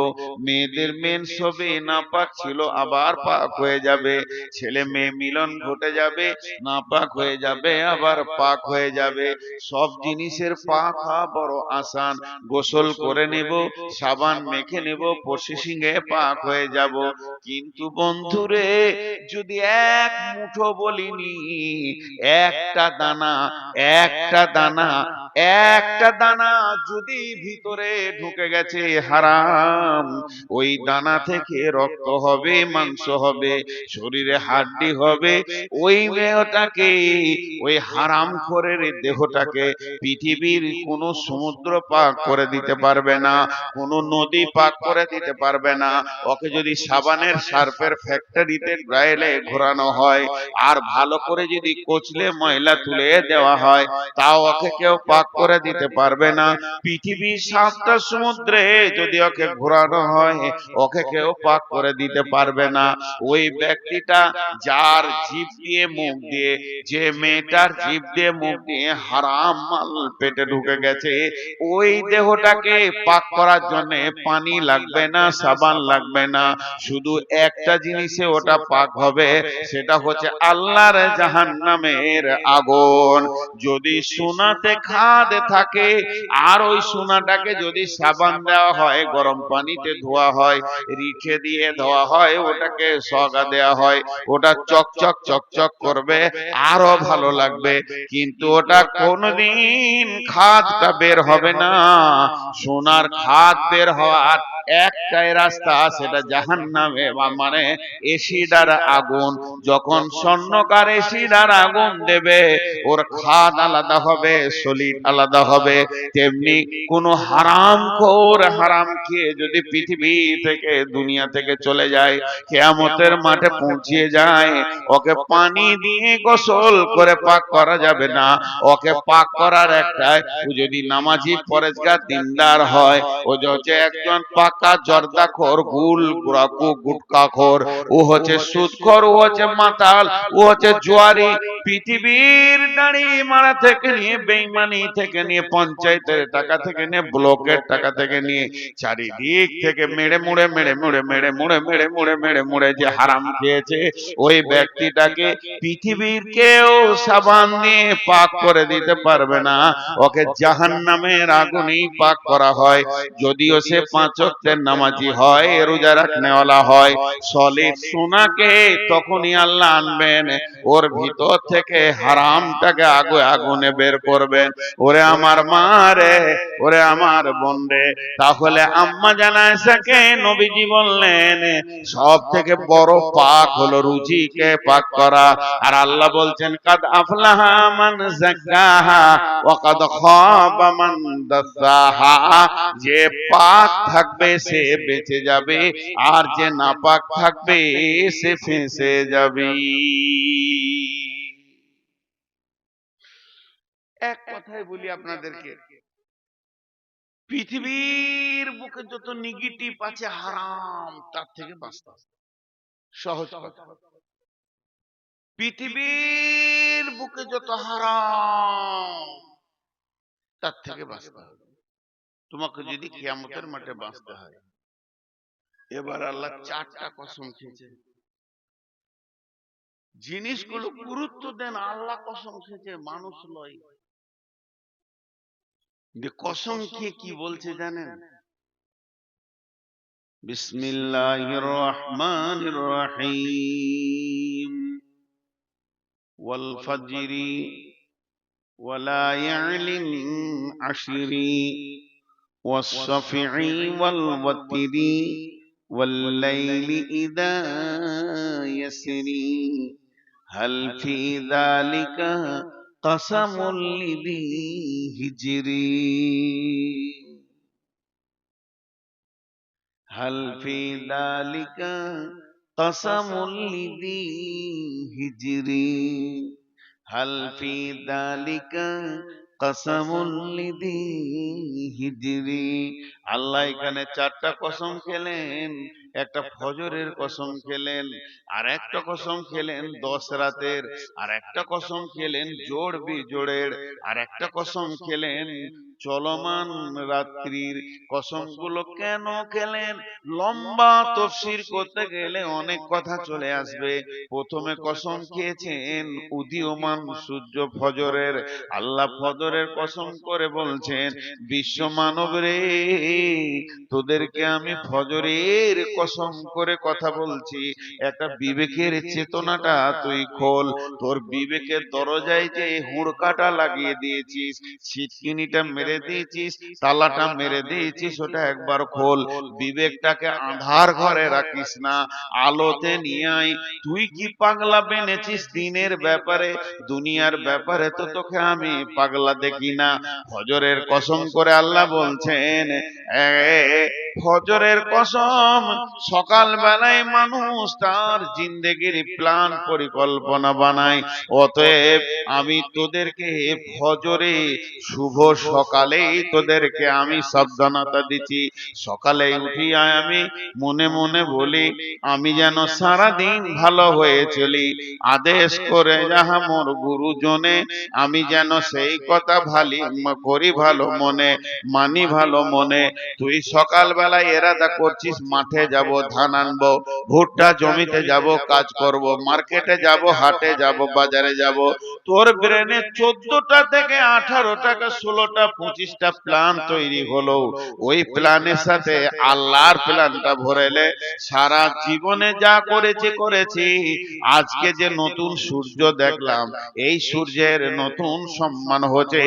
মেয়েদের মেন্স হবে নাপাক ছিল আবার পাক হয়ে যাবে, ছেলে মেয়ে মিলন ঘটে যাবে নাপাক হয়ে যাবে আবার পাক হয়ে যাবে। সব জিনিসের পাক হওয়া বড় আসান। গোসল করে নেব, সাবান মেখে নেব, প্রসেসিং এ পাক হয়ে যাব। কিন্তু বন্ধুরে, যদি এক মুঠো বলিনি, একটা দানা, একটা দানা, একটা দানা যদি ভিতরে ঢুকে গেছে হারাম, ওই দানা থেকে রক্ত হবে, মাংস হবে, শরীরে হাড্ডি হবে, ওই দেহটাকে, ওই হারাম খোরের দেহটাকে পৃথিবীর কোন সমুদ্র পাক করে দিতে পারবে না, কোন নদী পাক করে দিতে পারবে না। ওকে যদি সাবানের সার্ফের ফ্যাক্টরিতে গায়েলে ঘোরানো হয়, আর ভালো করে যদি কচলে ময়লা তুলে দেওয়া হয়, তাও ওকে কেউ পাক করে দিতে পারবে না। পৃথিবীর 7টা সমুদ্রে যদি ওকে ঘোরানো হয়, ওকে কেউ পাক করে দিতে পারবে না। ওই ব্যক্তিটা যার জিভ দিয়ে মুখ দিয়ে, যে মেয়েটার জিভ দিয়ে মুখ দিয়ে হারাম মাল পেটে ঢুকে গেছে, ওই দেহটাকে পাক করার জন্য পানি লাগবে না, সাবান লাগবে না, শুধু একটা জিনিসে ওটা পাক হবে, সেটা হচ্ছে আল্লাহর জাহান্নামের আগুন। যদি সোনাতে খাদ থাকে, আর ওই সোনাটাকে যদি সাবান দেওয়া হয়, গরম পানিতে ধোয়া হয়, রিঠে দিয়ে ধোয়া হয়, ওটাকে সগা দেওয়া হয়, ওটা চকচক চকচক করবে, আরো ভালো লাগবে। কিন্তু ওটা কোনদিন খাদটা বের হবে না। সোনার খাদ বের হওয়ার একটাই রাস্তা, সেটা জাহান্নামে, মানে এসিডার আগুন। যখন স্বর্ণকার এসিডার আগুন দেবে, ওর খাদ আলাদা হবে, সলিড আলাদা হবে। তেমনি কোন হারামখোর হারাম খেয়ে যদি পৃথিবী থেকে, দুনিয়া থেকে চলে যায়, কিয়ামতের মাঠে পৌঁছিয়ে যায়, ওকে পানি দিয়ে গোসল করে পাক করা যাবে না। ওকে পাক করার একটাই, ও যদি নামাজি পরেজগার দিনদার হয়, ও হচ্ছে একজন পাক পাক্কা জর্দাখোর, গুটকাখোর, ও হচ্ছে সুদখোর, ও হচ্ছে মাতাল, ও হচ্ছে জুয়ারি। পৃথিবীর দাড়ি মারা থেকে নিয়ে, বেঈমানি থেকে নিয়ে, পঞ্চায়েতের টাকা থেকে নিয়ে, ব্লকের টাকা থেকে নিয়ে, চারিদিক থেকে মেরে মুড়ে যে হারাম খেয়েছে, ওই ব্যক্তিটাকে পৃথিবীর কেউ সাবান দিয়ে পাক করে দিতে পারবে না। ওকে জাহান্নামের আগুনেই পাক করা হয়। যদিও সে 5 ওয়াক্তের নামাজি হয়, রোজা রাখনেওয়ালা হয়, সলিড সোনাকে তখনই আল্লাহ আনবেন, ওর ভিতর থেকে হারামটাকে আগুনে বের করবেন। ওরে আমার মা রে, ওরে আমার বোন রে, তাহলে আম্মা জানা আয়েশাকে নবীজি বললেন সব থেকে বড় পাক হলো রুচিকে পাক করা। আর আল্লাহ বলছেন কাদ আফলাহা মান যাক্কাহা ওয়া কাদ খাবা মান দাসাহা। যে পাক থাকবে সে বেঁচে যাবে, আর যে নাপাক থাকবে সে ফেঁসে যাবে। এক কথায় বলি আপনাদেরকে, পৃথিবীর বুকে যত নেগেটিভ আছে হারাম, তার থেকে বাঁচতে হবে। সহজ কথা, পৃথিবীর বুকে যত হারাম, তার থেকে বাঁচতে হবে। তোমাকে যদি কিয়ামতের মাঠে বাঁচতে হয়, এবার আল্লাহ 4টা কসম খেয়েছে। জিনিসগুলো গুরুত্ব দেন, আল্লাহ কসম খেয়েছে, মানুষ লয়। কসম খেয়ে কি বলছে জানেন? বিসমিল্লাহির রহমানির রহিম, ওয়াল ফাজরি ওয়া লায়ালিন আশরি ওয়াস শাফিঈ ওয়াল ওয়াতরি ওয়াল লাইলি ইযা ইয়াসরি হাল ফি যালিকা কাসামুল লিযি হিজরি হাল ফি যালিকা কাসামুল লিযি হিজরি হাল ফি যালিকা কাসামুল লিযি হিজরি। আল্লাহ এখানে 4টা কসম খেলেন। একটা ফজরের কসম খেলেন, আর একটা কসম খেলেন 10 রাতের, আর একটা কসম খেলেন জোড় বিজোড়ের, আর একটা কসম খেলেন চলমান রাত্রির। কসমগুলো কেন খেলেন? লম্বা তাফসীর করতে গেলে অনেক কথা চলে আসবে। প্রথমে কসম খেয়েছেন উদীয়মান সূর্য ফজরের। আল্লাহ ফজরের কসম করে বলছেন বিশ্ব মানব রে, তোদেরকে আমি ফজরের কসম করে কথা বলছি। একটা বিবেকের চেতনাটা তুই খোল। তোর বিবেকের দরজায় যে হুড়কাটা লাগিয়ে দিয়েছিস, ছিটকিনিটা মেরে দিয়েছিস, তালাটা মেরে দিয়েছিস, ওটা একবার খোল। বিবেকটাকে আঁধার ঘরে রাখিস না, আলোতে নিয়ে আয়। তুই কি পাগলা বেনেছিস দিনের ব্যাপারে, দুনিয়ার ব্যাপারে তো তোকে আমি পাগলা দেখি না। ফজরের কসম করে আল্লাহ বলছেন, ফজরের কসম, সকাল বেলায় মানুষ তার জিন্দেগির প্ল্যান পরিকল্পনা বানায়। অতএব আমি তোদেরকে ফজরে শুভ সকালেই তোদেরকে আমি সাবধানতা দিচ্ছি। সকালে উঠিয়া আমি মনে মনে বলি আমি যেন সারা দিন ভালো হয়ে চলি। আদেশ করে যাহা মোর গুরুজনে, আমি যেন সেই কথা ভালি করি ভালো মনে, মানি ভালো মনে। তুই সকাল বেলায় এরাদা করছিস মাঠে যাব, ধান আনবো, ভুট্টা জমিতে যাব, কাজ করব, মার্কেটে যাব, হাটে যাব, বাজারে যাব। তোর ব্রেনে 14টা থেকে 18টা 16টা 25টা প্ল্যান তৈরি হলো। ওই প্ল্যানের সাথে আল্লাহর প্ল্যানটা ভরেলে সারা জীবনে যা করেছি, আজকে যে নতুন সূর্য দেখলাম, এই সূর্যের নতুন সম্মান হচ্ছে।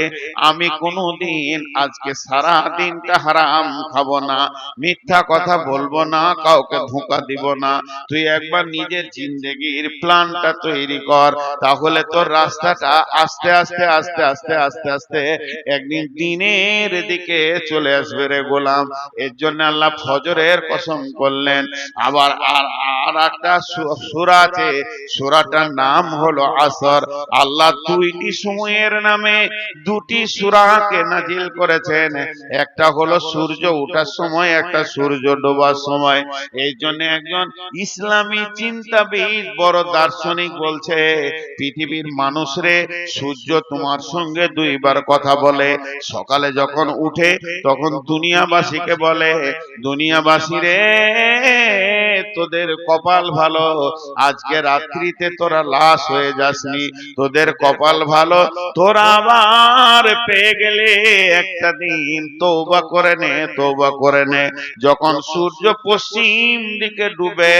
আমি কোনোদিন আজকে সারা দিনটা হারাম খাবো না, মিথ্যা কথা বলবো না, কাউকে ধোঁকা দিব না। তুই একবার নিজের জিন্দেগির প্ল্যানটা তৈরি কর, তাহলে তোর রাস্তাটা আস্তে আস্তে আস্তে আস্তে আস্তে আস্তে একদিন দিনের দিকে চলে আসবে রে গোলাম। এর জন্য আল্লাহ ফজরের কসম করলেন। আবার আর আর একটা সূরা আছে, সূরাটার নাম হলো আসর। আল্লাহ দুইটি সময়ের নামে দুটি সূরাকে নাজিল করেছেন, একটা হলো সূর্য ওঠার সময়, একটা সূর্য ডোবার সময়। এই জন্য একজন ইসলামী চিন্তাবিদ বড় দার্শনিক বলছে, পৃথিবীর মানুষরে সূর্য তোমার সঙ্গে দুইবার কথা বলে। সকালে যখন উঠে তখন দুনিয়াবাসীকে বলে, দুনিয়াবাসী রে তোদের কপাল ভালো, আজকে রাত্রিতে তোরা লাশ হয়ে যাসনি, তোদের কপাল ভালো, তোরা আবার পেয়ে গেলে একটা দিন তওবা করে নে, তওবা করে নে। যখন সূর্য পশ্চিম দিকে ডুবে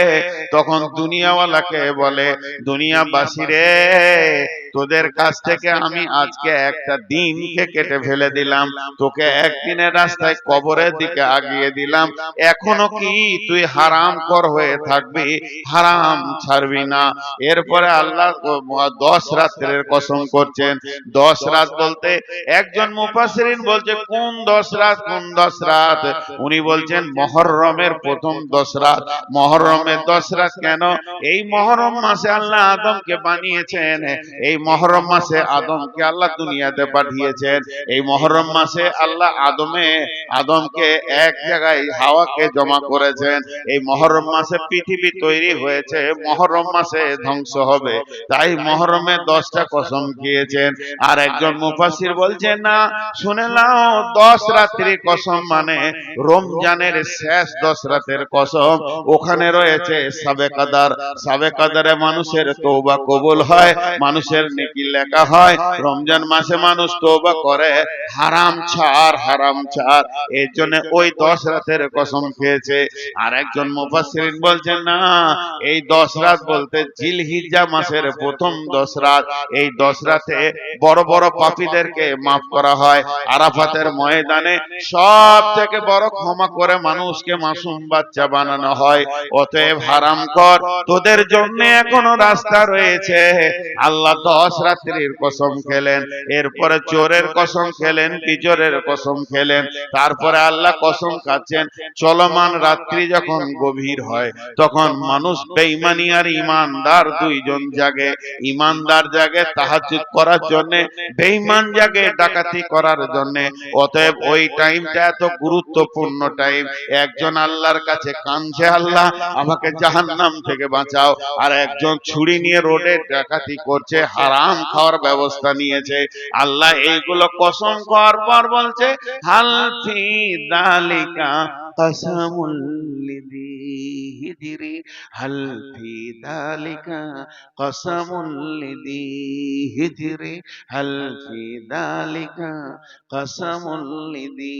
তখন দুনিয়াওয়ালাকে বলে, দুনিয়াবাসী রে তোদের কাছ থেকে আমি আজকে একটা দিনকে কেটে ফেলে দিলাম, তোকে একদিনের রাস্তায় কবরের দিকে আগিয়ে দিলাম, এখনো কি তুই হারাম কর হয়ে থাকবি, হারাম ছাড়বি না। এরপরে আল্লাহ 10 রাতের কসম করছেন। 10 রাত বলতে একজন মুফাসসিরিন বলছে কোন 10 রাত, কোন 10 রাত? উনি বলছেন মুহররমের প্রথম 10 রাত। মুহররমের 10 রাত কেন? এই মুহররম মাসে আল্লাহ আদমকে বানিয়েছেন, এই মুহররম মাসে আদমকে আল্লাহ দুনিয়াতে পাঠিয়েছেন, এই মুহররম মাসে আল্লাহ আদমকে এক জায়গায় হাওয়াকে জমা করেছেন। এই মুহররম মাসে পৃথিবী তৈরি হয়েছে, মুহররম মাসে ধ্বংস হবে, তাই মুহররমে 10টা কসম খেয়েছেন। আর একজন মুফাসসির বলছেন না, শুনে নাও, 10 রাত্রি কসম মানে রমজানের শেষ 10 রাতের কসম। ওখানে রয়েছে শাবে কদর, শাবে কদরে মানুষের তওবা কবুল হয়, মানুষের নেকি লেখা হয়। রমজান মাসে মানুষ তওবা করে, হারাম ছাড়, হারাম ছাড়, এর জন্য ওই 10 রাতের কসম খেয়েছে। আর একজন মুফাসসিরিন বলছেন না, এই 10 রাত বলতে জিলহিজ্জা মাসের প্রথম 10 রাত। এই 10 রাতে বড় বড় পাপীদেরকে মাফ করা হয়। আরাফাতের ময়দানে সব থেকে বড় ক্ষমা করে মানুষকে মাসুম বাচ্চা বানানো হয়। অতএব হারাম কর, তোদের জন্য এখনো রাস্তা রয়েছে। আল্লাহ 10 রাত্রির কসম খেলেন, এরপরে চোরের কসম খেলেন, পিচরের কসম খেলেন, তারপরে আল্লাহ কসম খাচ্ছেন চলমান রাত্রি যখন গভীর হয় তখন মানুষ বেঈমানি আর ঈমানদার দুইজন জাগে। ঈমানদার জাগে তাহাজ্জুদ করার জন্য, বেঈমান জাগে ডাকাতি করার জন্য। অতএব ওই টাইমটা এত গুরুত্বপূর্ণ টাইম। একজন আল্লাহর কাছে কাঁদছে, আল্লাহ আমাকে জাহান্নাম থেকে বাঁচাও, আর একজন ছুরি নিয়ে রোডে ডাকাতি করছে, হারাম খাওয়ার ব্যবস্থা নিয়েছে। আল্লাহ এইগুলো কসম খাওয়ার পর বলছে, হাল ফি যালিকা কাসামুল লিযি হিজরি, হাল ফি যালিকা কাসামুল লিযি হিজরি, হাল ফি যালিকা কাসামুল লিযি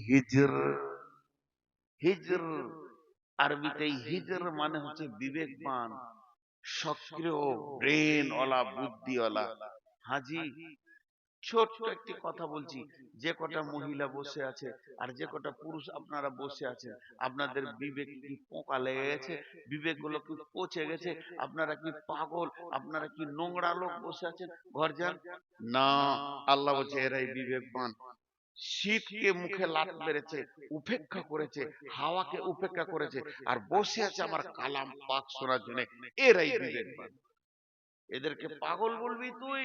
হিজর। হিজর আরবিতে হিজর মানে হচ্ছে বিবেকবান, সক্রিয়, ব্রেন ওয়ালা, বুদ্ধিওয়ালা। হাজি, ছোট্ট একটি কথা বলছি, যে কটা মহিলা বসে আছে আর যে কটা পুরুষ আপনারা বসে আছেন, আপনাদের বিবেক কি পোকা লেগে গেছে? বিবেক গুলো কি পচে গেছে? আপনারা কি পাগল? আপনারা কি নোংরা লোক বসে আছেন? ঘর যান না। আল্লাহ বলছে এরাই বিবেকবান। শীতকে মুখে লাত মেরেছে, উপেক্ষা করেছে, হাওয়াকে উপেক্ষা করেছে, আর বসে আছে আমার কালাম পাক শোনার জন্য, এরাই বিবেকবান। এদেরকে পাগল বলবি তুই?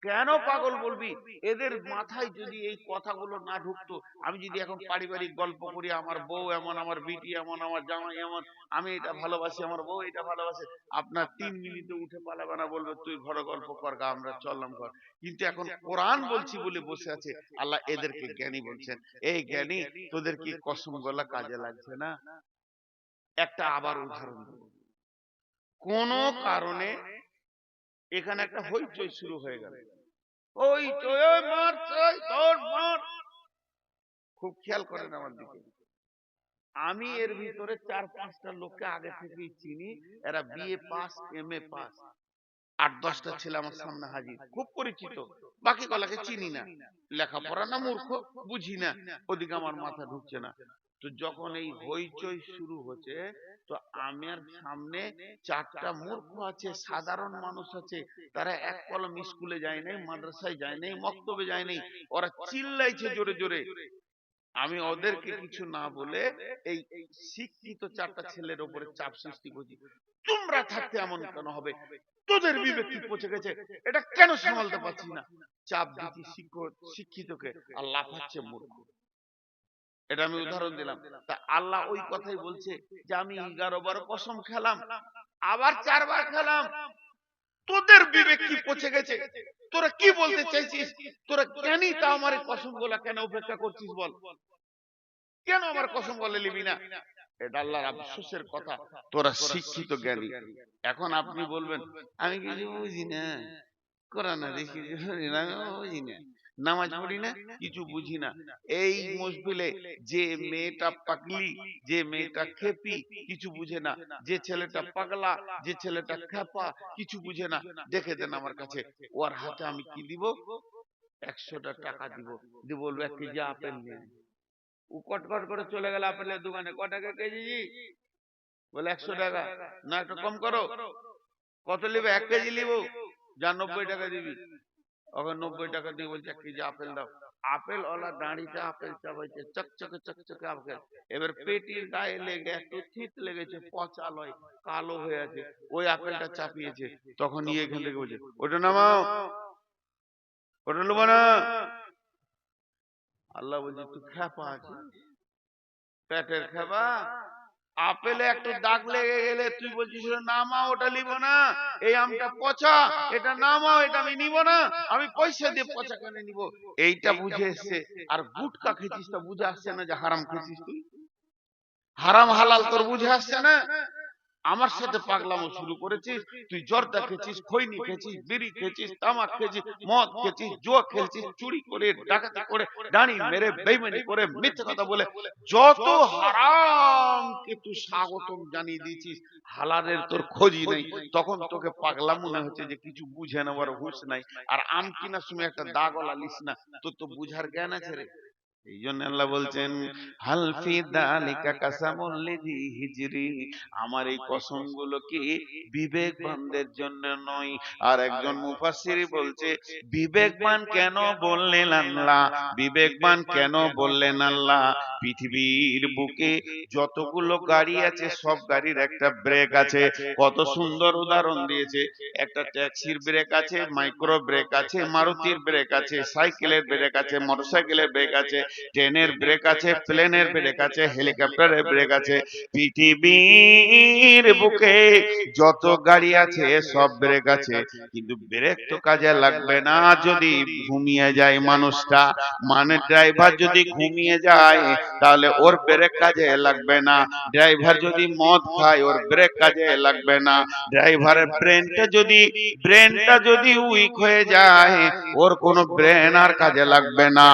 কেন পাগল বলবি? এদের মাথায় যদি এই কথাগুলো না ঢুকতো, আমি যদি এখন পারিবারিক গল্প করি, আমার বউ এমন, আমার বিটি এমন, আমার জামাই এমন, আমি এটা ভালোবাসি, আমার বউ এটা ভালোবাসে, আপনার 3 মিনিটে উঠে পালাবে না, বলবে তুই ঘর গল্প কর গা, আমরা চললাম ঘর। কিন্তু এখন কোরআন বলছি বলে বসে আছে। আল্লাহ এদেরকে জ্ঞানী বলছেন, এই জ্ঞানী, তোদের কি কসম গলা কাজে লাগছে না? একটা আবার উদাহরণ দেব। কোন কারণে এখানে একটা হইচই শুরু হয়ে গেল, ওই তো মার, তোর মার। খুব খেয়াল করেন আমার দিকে। আমি এর ভিতরে 4-5টা লোককে আগে থেকেই চিনি, এরা বিএ পাস, এমএ পাস। 8-10টা ছেলে আমার সামনে হাজির, খুব পরিচিত। বাকি গলাকে চিনি না, লেখাপড়া না মূর্খ বুঝি না, ওদিকে আমার মাথা ঢুকছে না। তো যখন এই হইচই শুরু হচ্ছে, তো আমার সামনে চারটা মূর্খ আছে, সাধারণ মানুষ আছে, তারা এক কলম স্কুলে যায় নাই, মাদ্রাসায় যায় নাই, মক্তবে যায় নাই, ওরা চিল্লাইছে জোরে জোরে। আমি ওদেরকে কিছু না বলে এই শিক্ষিত চারটা ছেলের উপরে চাপ সৃষ্টি করছি, তোমরা থাকতে এমন কেন হবে, তোদের বিবেক কি পচে গেছে, এটা কেন সামালতে পারছি না। চাপ দিচ্ছি শিক্ষিতকে, আর লাফাচ্ছে মূর্খ। এটা আমি উদাহরণ দিলাম। তা আল্লাহ ওই কথাই বলছে যে আমি 11 বার কসম খেলাম, আবার 4 বার খেলাম, তোদের বিবেক কি পচে গেছে, তোরা কি বলতে চাইছিস, তোরা জ্ঞানী, তা আমার এই কসম গুলা কেন উপেক্ষা করছিস বল, কেন আমার কসম বলে নিবি না। এটা আল্লাহর আফসোসের কথা, তোরা শিক্ষিত জ্ঞানী। এখন আপনি বলবেন আমি কিছু বুঝি না, কোরআন হাদিস কিছু শুনি না, আমি বুঝি না, নামাজ পড়ি না, কিছু বুঝি না। এই মসজিদে যে মেয়েটা পাগলি, যে মেয়েটা খেপি, কিছু বুঝে না, যে ছেলেটা পাগলা, যে ছেলেটা খেপা, কিছু বুঝে না, দেখে দেন আমার কাছে, ওর হাতে আমি কি দিব, 100টা টাকা দিব, দিয়ে বলবো 1 কেজি আপেল নিয়ে আয়। ও কটকট করে চলে গেল আপেলের দোকানে, ক টাকা কেজি, বলে 100 টাকা। না একটু কম করো, কত নিবে, 1 কেজি নিব, যা 90 টাকা দিবি। ওকে 90 টাকা দিয়ে বলছে 1 কেজি আপেল দাও। আপেল ওলা দাঁড়িতে আপেল চাবাইছে, চকচকে চকচকে আপেল। এবার পেটির গায়ে লেগে একটু থিত লেগেছে, পচা লয়, কালো হয়ে আছে, ওই আপেলটা চাপিয়েছে। তখন নিয়ে এখান থেকে বলছে ওটা নামাও, ওটা নেবো না। আল্লাহ বলছে তুই খেপা আছিস, পেটের খেপা, আপেলে একটু দাগ লেগে গেলে তুই বলছিস নামাও, ওটা নিব না, এই আমটা পচা, এটা নামাও, এটা আমি নিব না, আমি পয়সা দিয়ে পচা কেন নিব। এইটা বুঝে এসছে। আর গুটকা খেছিস, তা বুঝে আসছে না যে হারাম খেছিস, তুই হারাম হালাল তোর বুঝে আসছে না। আমার সাথে পাগলামো শুরু করেছিস, তুই জর্দা খেছিস, খৈনি খেছিস, বিড়ি খেছিস, তামাক খেছিস, মদ খেছিস, জুয়া খেলছিস, চুরি করে, ডাকাতি করে, ডানি মেরে, বেইমানি করে, মিথ্যে কথা বলে, যত হারামকে তুই স্বাগতম জানিয়ে দিয়েছিস, হালালের তোর খোঁজই নেই। তখন তোকে পাগলা মনে হচ্ছে যে কিছু বুঝে নেওয়ার হুঁশ নাই। আর আম কিনার সময় একটা দাগলা লিস না, তোর তো বুঝার জ্ঞান আছে রে। এই জন্য আল্লাহ বলছেন হাল ফি দালিকা কাসামুল লিযি হিজরি, আমার এই কসম গুলো কি বিবেকবানদের জন্য নয়। আর একজন মুফাসসির বলছে বিবেকবান কেন বললেন আল্লাহ, বিবেকবান কেন বললেন আল্লাহ, পৃথিবীর বুকে যতগুলো গাড়ি আছে সব গাড়ির একটা ব্রেক আছে। কত সুন্দর উদাহরণ দিয়েছে, একটা ট্যাক্সির ব্রেক আছে, মাইক্রো ব্রেক আছে, মারুতির ব্রেক আছে, সাইকেলের ব্রেক আছে, মোটরসাইকেলের ব্রেক আছে, ট্রেনের ব্রেক আছে, প্লেনের ব্রেক আছে, হেলিকপ্টারের ব্রেক আছে। পৃথিবীর বুকে যত গাড়ি আছে সব ব্রেক আছে, কিন্তু ব্রেক তো কাজে লাগবে না যদি ঘুমিয়ে যায় মানুষটা। মানে ড্রাইভার যদি ঘুমিয়ে যায় তাহলে ওর ব্রেক কাজে লাগবে না। ড্রাইভার যদি মদ খায় ওর ব্রেক কাজে লাগবে না। ড্রাইভারের ব্রেনটা যদি উইক হয়ে যায় ওর কোনো ব্রেন আর কাজে লাগবে না।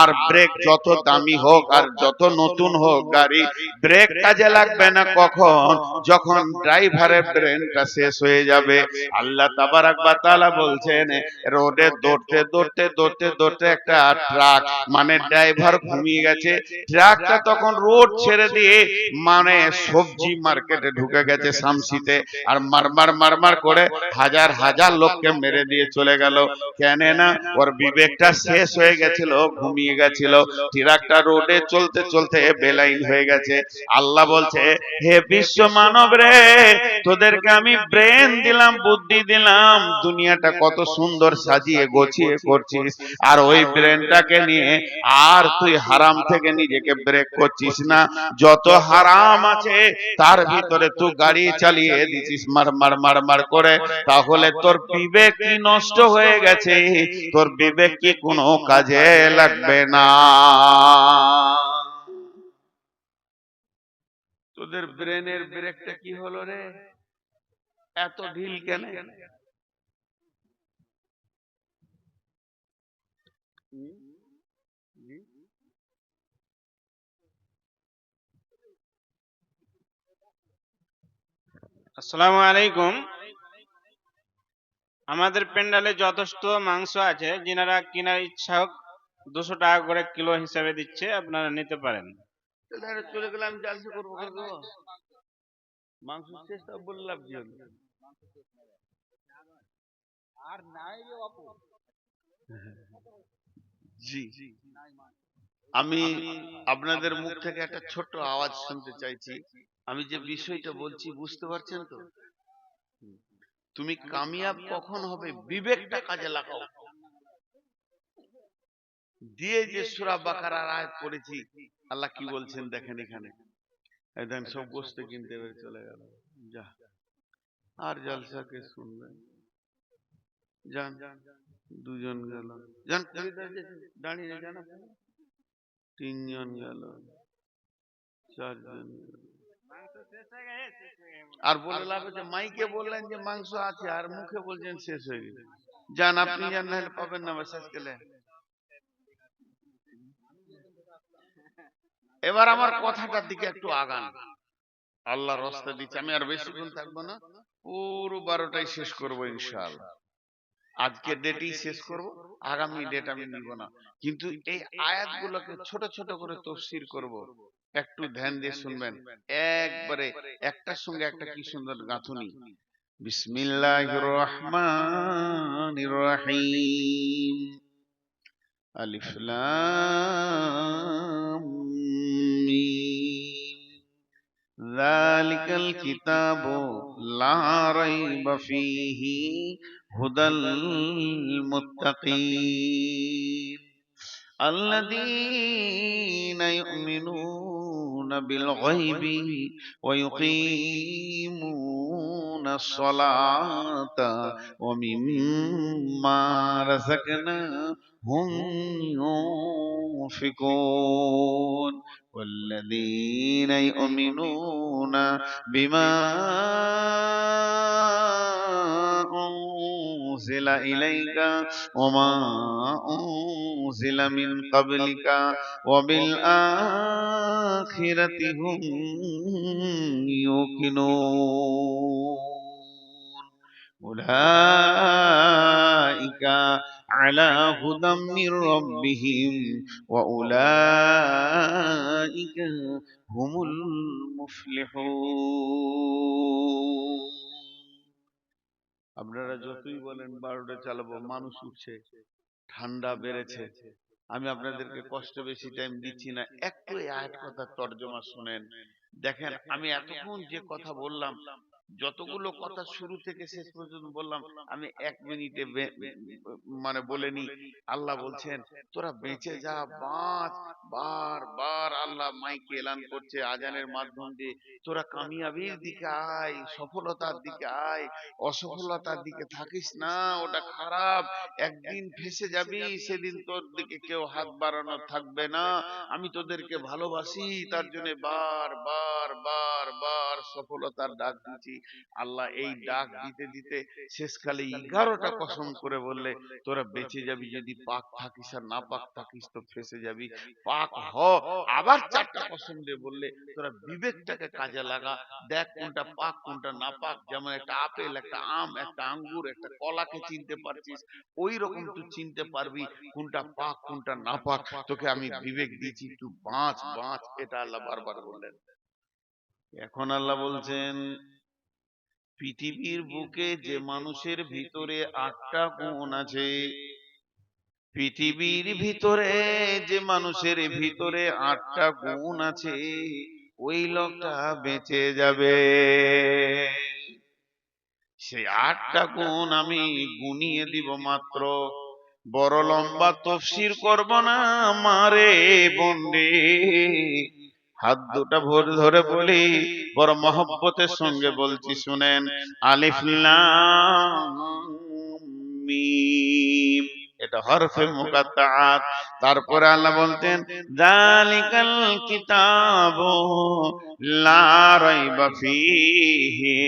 আর ব্রেক যত দামি হোক আর যত নতুন হোক গাড়ি, ব্রেক কাজে লাগবে না কখন, যখন ড্রাইভারের ব্রেনটা শেষ হয়ে যাবে। আল্লাহ তাবারাক ওয়া তাআলা বলছেন রোডে দৌড়তে দৌড়তে দৌড়তে দৌড়তে একটা ট্রাক, মানে ড্রাইভার ঘুমিয়ে গেছে, ট্রাকটা তখন রোড ছেড়ে দিয়ে মানে সবজি মার্কেটে ঢুকে গেছে শামসিতে, আর মারমার মারমার করে হাজার হাজার লোককে মেরে দিয়ে চলে গেল। কেন না, ওর বিবেকটা শেষ হয়ে গেছিল, ঘুমিয়ে গেছিল। ট্রাকটা রোডে চলতে চলতে বেলাইন হয়ে গেছে। আল্লাহ বলছে হে বিশ্ব মানব রে, তোদেরকে আমি ব্রেন দিলাম, বুদ্ধি দিলাম, দুনিয়াটা কত সুন্দর সাজিয়ে গোছিয়ে করছিস, আর ওই ব্রেনটাকে নিয়ে আর তুই হারাম থেকে নিজেকে ব্রেক করছিস না। যত হারাম আছে তার ভিতরে তুই গাড়ি চালিয়ে দিছিস মার মার মার মার করে, তাহলে তোর বিবেক কি নষ্ট হয়ে গেছে, তোর বিবেক কি কোনো কাজে লাগবে না। তোদের ব্রেনের ব্রেকটা কি হলো রে, এত ঢিল কেন? আসসালামু আলাইকুম। আমাদের প্যান্ডেলে যথেষ্ট মাংস আছে, যিনারা কেনার ইচ্ছা হোক 200 টাকা করে কিলো হিসাবে দিচ্ছে, আপনারা নিতে পারেন। চলে গেলে আমি জালসা করবো মাংস চেষ্টা বললাম কি হলো আর নাই রে বাপু জি আমি আপনাদের মুখ থেকে একটা ছোট্ট আওয়াজ শুনতে চাইছি আমি যে বিষয়টা বলছি বুঝতে পারছেন তো তুমি কামিয়াব কখন হবে বিবেকটা কাজে লাগাও দিয়ে যে সূরা বাকারার আয়াত পড়েছি আল্লাহ কি বলছেন দেখেন এখানে দেখেন সব গোস্ত কিনতে বের চলে গেল যা আর জলসাকে শুনবেন যান দুজন গেল যান দাঁড়িয়ে যান তিনজন গেল চারজন গেল আর বলে লাভ হচ্ছে মাইকে বললেন যে মাংস আছে আর মুখে বলছেন শেষ হয়ে গেছে যান আপনি যান নাহলে পাবেন না শেষ গেলে এবার আমার কথাটার দিকে একটু আগান আল্লাহ রাস্তা দিচ্ছে আমি আর বেশিক্ষণ থাকবো না পুরো 12টায় শেষ করবো ইনশাআল্লাহ আজকে ডেটেই শেষ করব আগামী ডেট আমি নিব না কিন্তু এই আয়াতগুলোকে ছোট ছোট করে তাফসীর করব একটু ধ্যান দিয়ে শুনবেন একবারে একটার সঙ্গে একটা কি সুন্দর গাঁথুনি বিসমিল্লাহির রহমানির রহিম আলিফ লাম মিম যালিকাল কিতাবু লা রাইবা ফীহি হুদাল মুত্তাকিন আল্লাযীনা ইউমিনুনা বিল গায়বি ওয়া ইউকিমুনাস সালাতা ওয়া মিম্মা রাযাকনাহুম ينفقون والذين يؤمنون بما أنزل إليك وما أنزل من قبلك وبالآخرة هم يوقنون أولئك على هدى من ربهم وأولئك هم المفلحون আপনারা যতই বলেন 12টা চালাবো মানুষ উঠছে ঠান্ডা বেড়েছে আমি আপনাদেরকে কষ্ট বেশি টাইম দিচ্ছি না একটু এই আয়াত কথা তর্জমা শুনেন দেখেন আমি এতক্ষণ যে কথা বললাম যতগুলো কথা শুরু থেকে শেষ পর্যন্ত বললাম আমি 1 মিনিটে মানে বলেনি আল্লাহ বলছেন তোরা বেঁচে যা বাঁচ বারবার আল্লাহ মাইকে এলান করছে আজানের মাধ্যম দিয়ে তোরা কামিয়াবির দিকে আয় সফলতার দিকে আয় অসফলতার দিকে থাকিস না ওটা খারাপ একদিন ফেসে যাবি সেদিন তোর দিকে কেউ হাত বাড়ানো থাকবে না আমি তোদেরকে ভালোবাসি তার জন্য বার বার বার বার সফলতার ডাক দিচ্ছি আল্লাহ এই ডাক দিতে দিতে শেষকালে 11টা কসম করে বললে তোরা বেঁচে যাবি যদি পাক থাকিস আর না পাক থাকিস তো ফেসে যাবি পাক হ আবার 4টা কসম দিয়ে বললে তোরা বিবেকটাকে কাজে লাগা দেখ কোনটা পাক কোনটা না পাক যেমন একটা আপেল একটা আম একটা আঙ্গুর একটা কলাকে চিনতে পারছিস ওই রকম তুই চিনতে পারবি কোনটা পাক কোনটা না পাক তোকে আমি বিবেক দিয়েছি তুই বাঁচ বাঁচ এটা আল্লাহ বারবার বললেন এখন আল্লাহ বলছেন পৃথিবীর বুকে যে মানুষের ভিতরে 8টা গুণ আছে পৃথিবীর ভিতরে যে মানুষের ভিতরে 8টা গুণ আছে ওই লোকটা বেঁচে যাবে সেই 8টা গুণ আমি গুনিয়ে দিব মাত্র বড় লম্বা তাফসীর করব না মারে বন্দে হাত দুটা ভরে ধরে বলি বড় মহব্বতের সঙ্গে বলছি শুনেন আলিফ লাম মিম এটা হরফে মুকাত্তাআত তারপরে আল্লাহ বলতেন যালিকাল কিতাবু লা রাইবা ফীহি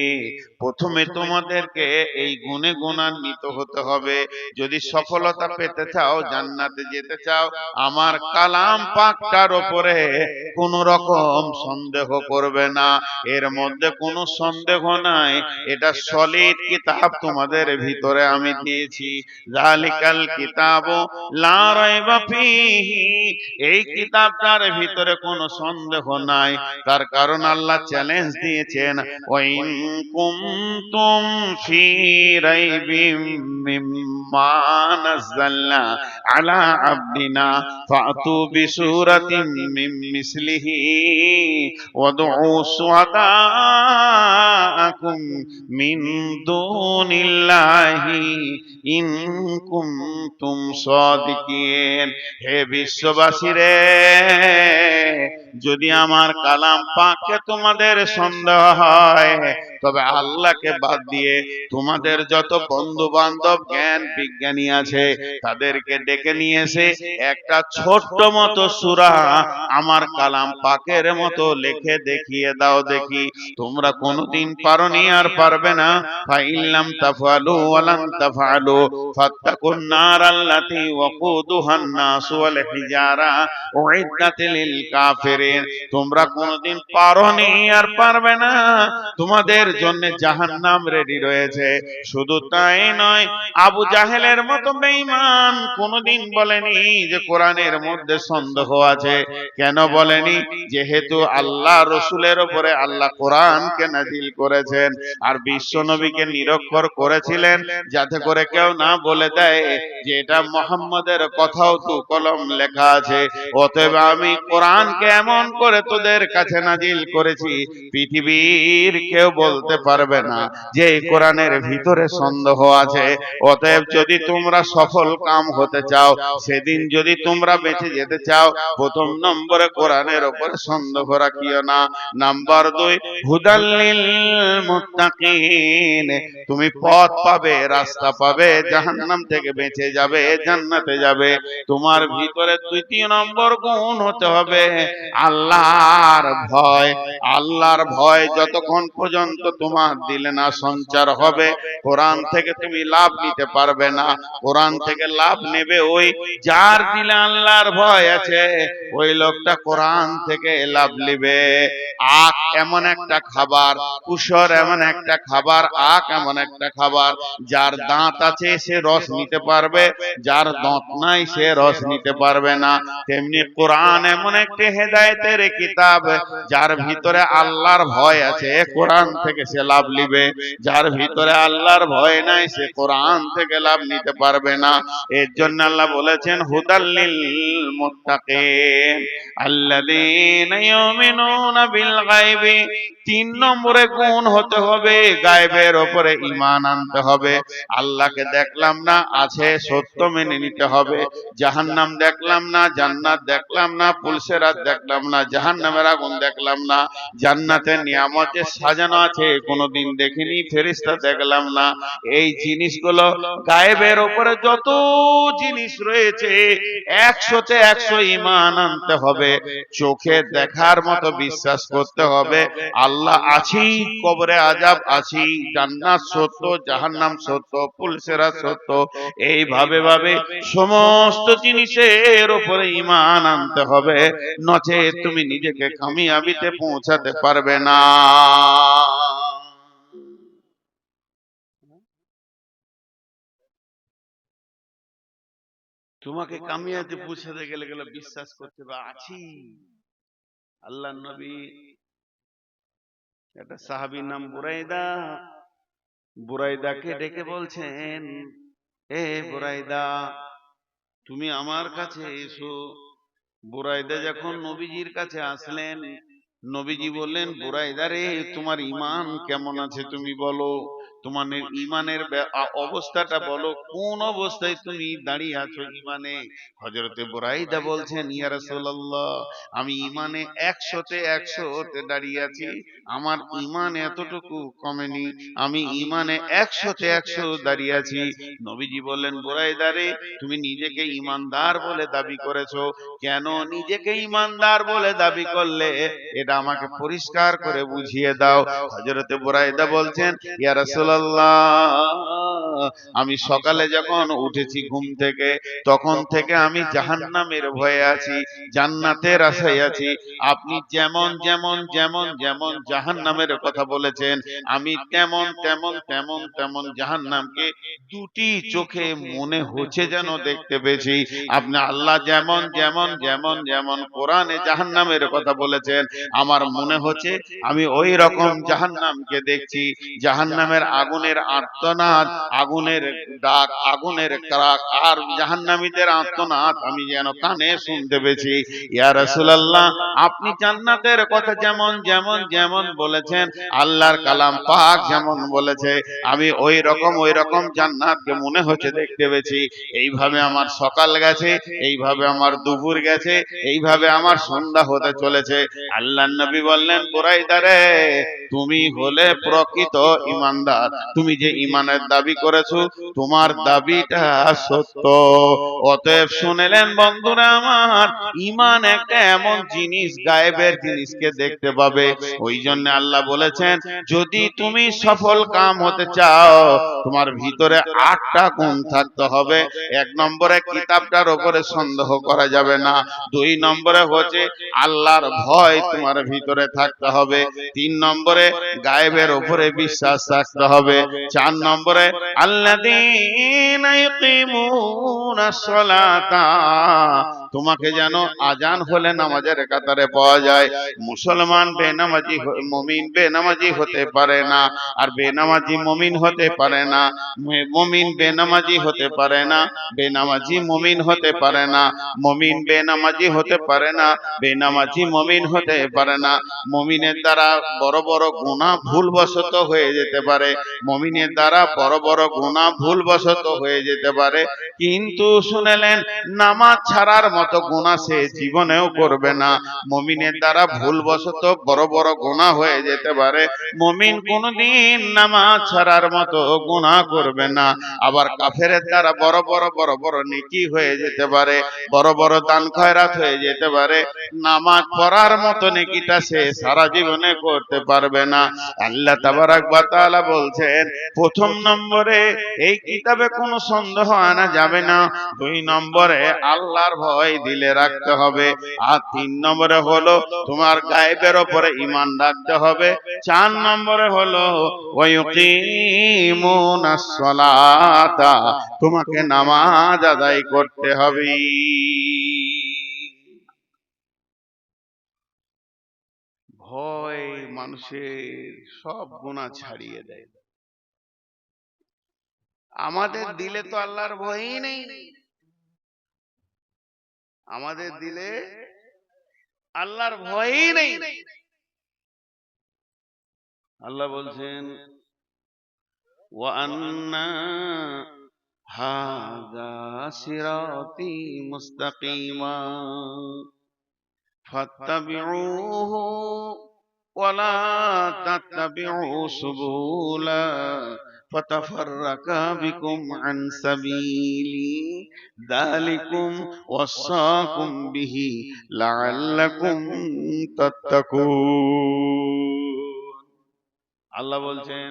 প্রথমে তোমাদেরকে এই গুণে গুণান্বিত হতে হবে। যদি সফলতা পেতে চাও, জান্নাতে যেতে চাও, আমার কালাম পাকটার উপরে কোন রকম সন্দেহ করবে না। এর মধ্যে কোনো সন্দেহ নাই, এটা সলিড কিতাব তোমাদের ভিতরে আমি দিয়েছি। জালিকাল কিতাবু লা রাইবা ফীহি, এই কিতাবটার ভিতরে কোনো সন্দেহ নাই। তার কারণ আল্লাহ চ্যালেঞ্জ দিয়েছেন, ওয়াইন কুনতুম ফি রাইবিম মিম্মা নাযালনা আলা আবদিনা ফাতু বিসূরাতিম মিন মিসলিহি ওয়াদউ শুহাদাআকুম মিন দুনিল্লাহি ইন কুনতুম সাদিকিন। হে বিশ্ববাসী রে, যদি আমার কালাম পাকে তোমাদের সন্দেহ হয়, তবে আল্লাহকে বাদ দিয়ে তোমাদের যত বন্ধু বান্ধব জ্ঞান বিজ্ঞানী আছে তাদেরকে ডেকে নিয়ে এসে একটা ছোট্ট মতো সূরা আমার কালাম পাকের মতো লিখে দেখিয়ে দাও দেখি। তোমরা কোনদিন পারোনি, আর পারবে না। ফাইল্লাম তাফআলু ওয়া লান তাফআলু ফাত্তাকুন নার আল্লাতী ওয়াকুদুহান নাস ওয়াল হিজারা উইদ্দাত লিল কাফিরিন। তোমরা কোনদিন পারোনি, আর পারবে না। তোমাদের জন্য জাহান্নাম রেডি রয়েছে। শুধু তাই নয়, আবু জাহেলের মতো বেঈমান কোনদিন বলেনি যে কোরআনের মধ্যে সন্দেহ আছে। কেন বলেনি? যেহেতু আল্লাহ রসুলের উপরে আল্লাহ কোরআনকে নাজিল করেছেন, আর বিশ্ব নবীকে নিরক্ষর করেছিলেন, যাতে করে কেউ না বলে দেয় যে এটা মুহাম্মাদের কথাও তো কলম লেখা আছে। অতএব আমি কোরআনকে এমন করে তোদের কাছে নাজিল করেছি, পৃথিবীর কেউ বলতে পারবে না যে এই কোরআনের ভিতরে সন্দেহ আছে। অতএব যদি তোমরা সফল কাম হতে চাও, সেদিন যদি তোমরা বেঁচে যেতে চাও, প্রথম নম্বরে কোরআনের উপরে সন্দেহ রাখিও না। নাম্বার 2, হুদাল্লিল মুত্তাকিন, তুমি পথ পাবে, রাস্তা পাবে, জাহান্নাম থেকে বেঁচে যাবে, জান্নাতে যাবে। তোমার ভিতরে দ্বিতীয় নম্বর গুণ হতে হবে আল্লাহর ভয়। আল্লাহর ভয় যতক্ষণ পর্যন্ত তোমার দিলে না সঞ্চার হবে, কোরআন থেকে তুমি লাভ নিতে পারবে না। কোরআন থেকে লাভ নেবে ওই যার দিলে আল্লাহর ভয় আছে, ওই লোকটা কোরআন থেকে লাভ নেবে। আখ এমন একটা খাবার, কুসর এমন একটা খাবার, আখ এমন একটা খাবার, যার দাঁত আছে সে রস নিতে পারবে, যার দাঁত নাই সে রস নিতে পারবে না। তেমনি কোরআন এমন একটি হেদায়েতের কিতাব, যার ভিতরে আল্লাহর ভয় আছে কোরআন থেকে সে লাভ নিবে, যার ভিতরে আল্লাহর ভয় নাই সে কোরআন থেকে লাভ নিতে পারবে না। এর জন্য আল্লাহ বলেছেন হুদাল্লিল মুত্তাকিন আল্লাযীনা ইউমিনুনা বিল গায়বি। 3 নম্বরে গুণ হতে হবে গায়বের উপরে ঈমান আনতে হবে। আল্লাহকে দেখলাম না, আছে, সত্য মেনে নিতে হবে। জাহান্নাম দেখলাম না, জান্নাত দেখলাম না, পুলসিরাত দেখলাম না, জাহান্নামের আগুন দেখলাম না, জান্নাতের নিয়ামতে সাজানো আছে কোনোদিন দেখিনি, ফেরেশতা দেখলাম না। এই জিনিসগুলো গায়েবের উপরে যত জিনিস রয়েছে 100তে 100 ঈমান আনতে হবে। চোখে দেখার মতো বিশ্বাস করতে হবে আল্লাহ আছি, কবরে আযাব আছি, জান্নাত সত্য, জাহান্নাম সত্য, পুলসিরাত সত্য। এইভাবে ভাবে সমস্ত জিনিসের উপরে ঈমান আনতে হবে, নচেত তুমি নিজেকে কামিয়াবিতে পৌঁছাতে পারবে না। তোমাকে কামিয়াবিতে পৌঁছাতে গেলে বিশ্বাস করতে হবে আছি। আল্লাহর নবী, একটা সাহাবীর নাম বুরাইদা, বুরাইদাকে ডেকে বলছেন, এ বুরাইদা, তুমি আমার কাছে এসো। বুরাইদা যখন নবীজির কাছে আসলেন, নবীজি বললেন, বুরাইদা রে, তোমার ঈমান কেমন আছে তুমি বলো। তোমার ইমানের অবস্থাটা বলো, কোন অবস্থায় তুমি দাঁড়িয়ে আছো ইমানে। হযরতে বুরাইদা বলছেন, ইয়া রাসূলুল্লাহ, আমি ইমানে 100তে 100তে দাঁড়িয়ে আছি, আমার ইমান এতটুকু কমেনি, আমি ইমানে 100তে 100 দাঁড়িয়ে আছি। নবীজি বললেন, বুরাইদা রে, তুমি নিজেকে ইমানদার বলে দাবি করেছো, কেন নিজেকে ইমানদার বলে দাবি করলে এটা আমাকে পরিষ্কার করে বুঝিয়ে দাও। হযরতে বুরাইদা বলছেন, ইয়া রাসূলুল্লাহ, আমি সকালে যখন উঠেছি ঘুম থেকে, তখন থেকে আমি জাহান্নামের ভয়ে আছি, জান্নাতের আশায় আছি। আপনি যেমন যেমন যেমন যেমন জাহান্নামের কথা বলেছেন, আমি তেমন তেমন তেমন তেমন জাহান্নামকে দুটি চোখে মনে হচ্ছে যেন দেখতে পেয়েছি। আপনি আল্লাহ যেমন যেমন যেমন যেমন কোরআনে জাহান্নামের কথা বলেছেন, আমার মনে হচ্ছে আমি ওই রকম জাহান্নামকে দেখছি। জাহান্নামের আগুনের আর্তনাদ, আগুনের ডাক, আগুনের ক্রাক আর জাহান্নামীদের আর্তনাদ আমি যেন কানে শুনতে পেয়েছি। ইয়া রাসূলুল্লাহ, আপনি জান্নাতের কথা যেমন যেমন যেমন বলেছেন, আল্লাহর কালাম পাক যেমন বলেছে, আমি ওই রকম জান্নাতকে মনে হচ্ছে দেখতে পেয়েছি। এইভাবে আমার সকাল গেছে, এইভাবে আমার দুপুর গেছে, এইভাবে আমার সন্ধ্যা হতে চলেছে। আল্লাহর নবী বললেন, বুরাইদা রে, তুমি হলে প্রকৃত ঈমানদার, তুমি যে ঈমানের দাবি করেছো, তোমার দাবিটা সত্য। অতএব শুনেলেন বন্ধুরা আমার, ঈমান একটা এমন জিনিস, গায়েবের জিনিসকে দেখতে পাবে। ওই জন্য আল্লাহ বলেছেন, যদি তুমি সফল কাম হতে চাও, তোমার ভিতরে 8টা গুণ থাকতে হবে। 1 নম্বরে কিতাবটার উপরে সন্দেহ করা যাবে না। 2 নম্বরে হচ্ছে আল্লাহর ভয় তোমার ভিতরে থাকতে হবে। 3 নম্বরে গায়েবের উপরে বিশ্বাস থাকতে হবে। 4 নম্বরে আল্লাযীনা ইউকিমুনাস সালাতা, তোমাকে যেন আজান হলে নামাজের কাতারে পাওয়া যায়। মুসলমান বেনামাজি, মুমিন বেনামাজি হতে পারে না, আর বেনামাজি মুমিন হতে পারে না, মুমিন বেনামাজি হতে পারে না, বেনামাজি মুমিন হতে পারে না, মুমিন বেনামাজি হতে পারে না, বেনামাজি মুমিন হতে পারে না। মুমিনের দ্বারা বড় বড় গুনাহ ভুলবশত হয়ে যেতে পারে, মুমিনের দ্বারা বড় বড় গুনাহ ভুলবশত হয়ে যেতে পারে, কিন্তু শুনেলেন, নামাজ ছাড়ার মতো গুনাহ সে জীবনেও করবে না। মুমিনের দ্বারা ভুলবশত বড় বড় গুনাহ হয়ে যেতে পারে, মুমিন কোনদিন নামাজ ছাড়ার মতো গুনাহ করবে না। আবার কাফেরের দ্বারা বড় বড় নেকি হয়ে যেতে পারে, বড় বড় দান খয়রাত হয়ে যেতে পারে, নামাজ পড়ার মতো নেকিটা সে সারা জীবনে করতে পারবে না। আল্লাহ তাবারাক ওয়া তাআলা বলছেন, প্রথম নম্বরে এই কিতাবে কোনো সন্দেহ আনা যাবে না। 2 নম্বরে আল্লাহর ভয় দিলে রাখতে হবে। আর 3 নম্বরে হলো তোমার গায়েবের উপরে ঈমান রাখতে হবে। 4 নম্বরে হলো ওয়া ইউকিমুনাস সালাতা, তোমাকে নামাজ আদায় করতে হবে। ভয় মানুষের সব গুনাহ ছাড়িয়ে দেয়। আমাদের দিলে তো আল্লাহর ভয়ই নেই, আমাদের দিলে আল্লাহর ভয়ই নেই। আল্লাহ বলছেন, ওয়া আন্না হাযা সিরাতী মুস্তাকিমা ফাত্তাবিউহু ওয়া লা তাত্তাবিউ সুবুলা ফাতাফাররাকা বিকুম আন সাবিলি যালিকুম ওয়াসাকুম বিহি লাআল্লাকুম তাত্তাকুন। আল্লাহ বলছেন,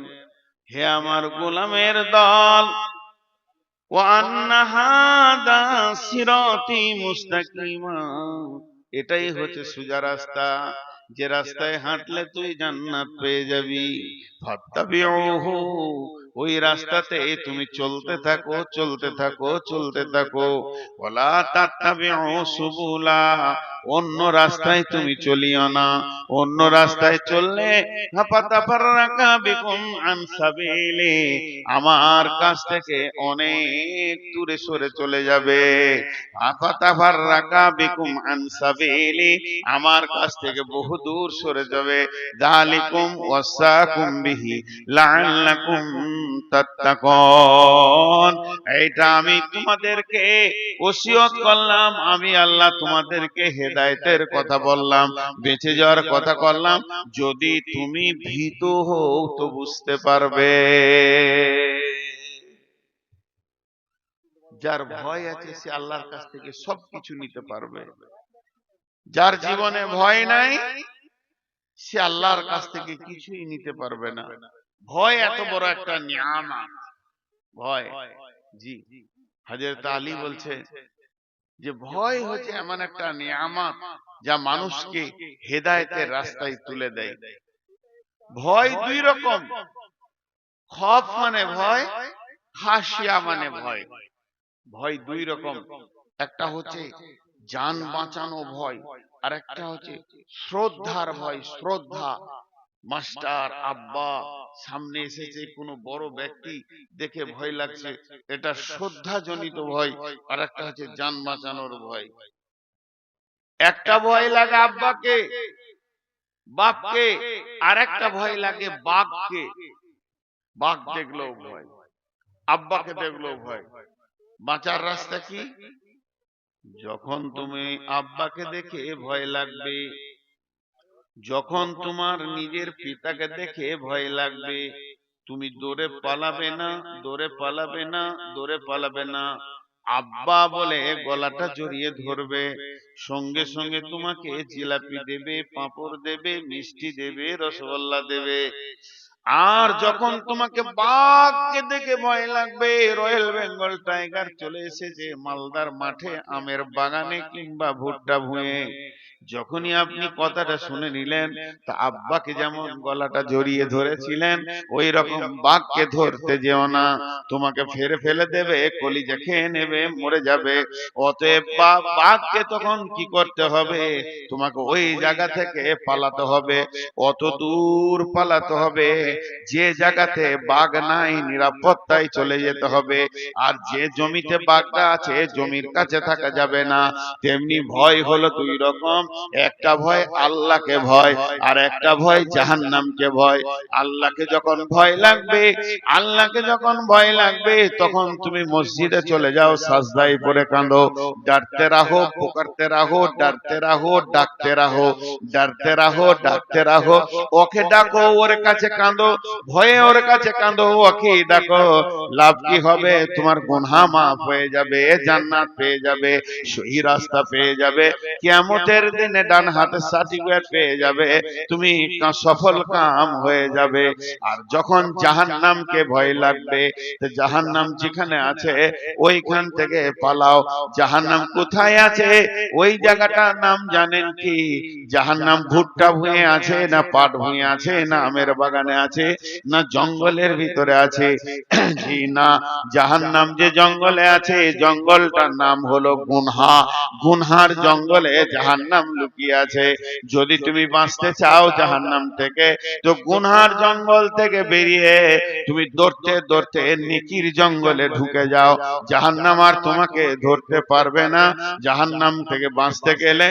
হে আমার গোলামের দল, ওয়া আন্না হাযা সিরাতী মুস্তাকিমা, এটাই হচ্ছে সোজা রাস্তা, যে রাস্তায় হাঁটলে তুই জান্নাত পেয়ে যাবি। ফাত্তাবিউহু, ওই রাস্তাতে তুমি চলতে থাকো চলতে থাকো চলতে থাকো। ওয়ালা তাত্তাবিউ সুবুলা, অন্য রাস্তায় তুমি চলিও না। অন্য রাস্তায় চললে ফাতাফাররাকা বিকুম আন সাবিলি, আমার কাছ থেকে অনেক দূরে সরে চলে যাবে। ফাতাফাররাকা বিকুম আন সাবিলি, আমার কাছ থেকে বহু দূর সরে যাবে। যালিকুম ওয়াসাকুম বিহি লাআল্লাকুম তাত্তাকুন, এইটা আমি তোমাদেরকে ওসিয়ত করলাম, আমি আল্লাহ তোমাদেরকে হেদায়েতের কথা বললাম, বেঁচে যাওয়ার কথা করলাম, যদি তুমি ভীত হও তো বুঝতে পারবে। যার ভয় আছে সে আল্লাহর কাছ থেকে সবকিছু নিতে পারবে। যার জীবনে ভয় নাই সে আল্লাহর কাছ থেকে কিছুই নিতে পারবে না। ভয় এত বড় একটা নিয়ামত। ভয়, জি, হযরত আলী বলছে যে ভয় হচ্ছে এমন একটা নিয়ামত যা মানুষকে হেদায়েতের রাস্তায় তুলে দেয়। ভয় দুই রকম, খৌফ মানে ভয়, খাশিয়া মানে ভয়। ভয় দুই রকম, একটা হচ্ছে জান বাঁচানো ভয়, আর একটা হচ্ছে শ্রদ্ধার ভয়। শ্রদ্ধা, মাস্টার, আব্বা সামনে এসেছে, কোনো বড় ব্যক্তি দেখে ভয় লাগছে, এটা শ্রদ্ধা জনিত ভয়। আর একটা হচ্ছে জান বাঁচানোর ভয়। একটা ভয় লাগে আব্বাকে, বাপকে, আর একটা ভয় লাগে বাঘকে। বাঘ দেখলেও ভয়, আব্বাকে দেখলেও ভয়। বাঁচার রাস্তা কি? যখন তুমি আব্বাকে দেখে ভয় লাগবে, যখন তোমার নিজের পিতাকে দেখে ভয় লাগবে, তুমি দৌড়ে পালাবে না, দৌড়ে পালাবে না, দৌড়ে পালাবে না। আব্বা বলে গলাটা জড়িয়ে ধরবে, সঙ্গে সঙ্গে তোমাকে জিলাপি দেবে, পাঁপড় দেবে, মিষ্টি দেবে, রসগোল্লা দেবে। আর যখন তোমাকে বাঘকে দেখে ভয় লাগবে, রয়্যাল বেঙ্গল টাইগার চলে এসেছে মালদার মাঠে, আমের বাগানে কিংবা ভুট্টা ভুঁয়ে, যখনই আপনি কথাটা শুনে নিলেন, তা আব্বাকে যেমন গলাটা জড়িয়ে ধরেছিলেন, ওই রকম বাঘকে ধরতে যেও না, তোমাকে ফেরে ফেলে দেবে, কলিজা খেয়ে নেবে, মরে যাবে। অতএব বাঘকে তখন কি করতে হবে? তোমাকে ওই জায়গা থেকে পালাতে হবে, অত দূর পালাতে হবে যে জায়গাতে বাঘ নাই, নিরাপত্তায় চলে যেতে হবে। আর যে জমিতে বাঘটা আছে জমির কাছে থাকা যাবে না। তেমনি ভয় হলো দুই রকম, একটা ভয় আল্লাহকে ভয়, আর একটা ভয় জাহান্নামকে ভয়। আল্লাহকে যখন ভয় লাগবে, আল্লাহকে যখন ভয় লাগবে, তখন তুমি মসজিদে চলে যাও, সাজদায় পড়ে কাঁদো, डरते रहो, पुकारते रहो, डरते रहो, डाकते रहो, डरते रहो, डाकते रहो। ওকে ডাকো, ওর কাছে কাঁদো, ভয়ে ওর কাছে কাঁদো, ওকে ডাকো। লাভ কি হবে? তোমার গুনাহ মাফ হয়ে যাবে, জান্নাত পেয়ে যাবে, সহি রাস্তা পেয়ে যাবে, কিয়ামতের দিনে ডান হাতে সার্টিফিকেট পেয়ে যাবে, তুমি সফল কাম হয়ে যাবে। আর যখন জাহান্নামকে ভয় লাগবে, তো জাহান্নাম যেখানে আছে ওইখান থেকে পালাও। জাহান্নাম কোথায় আছে? ওই জায়গাটার নাম জানেন কি? জাহান্নাম ভুট্টা ভুঁয়ে আছে, না পাট ভুঁয়ে আছে, না আমের বাগানে আছে, না জঙ্গলের ভিতরে আছে? জি না, জাহান্নাম যে জঙ্গলে আছে, জঙ্গলটার নাম হলো গুনহা। গুনহার জঙ্গলে জাহান্নাম লুকিয়ে আছে। যদি তুমি বাঁচতে চাও জাহান্নাম থেকে, তো গুনহার জঙ্গল থেকে বেরিয়ে তুমি দৌড়তে দৌড়তে নেকির জঙ্গলে ঢুকে যাও। জাহান্নাম আর তোমাকে ধরতে পারবে না। জাহান্নাম থেকে বাঁচতে গেলে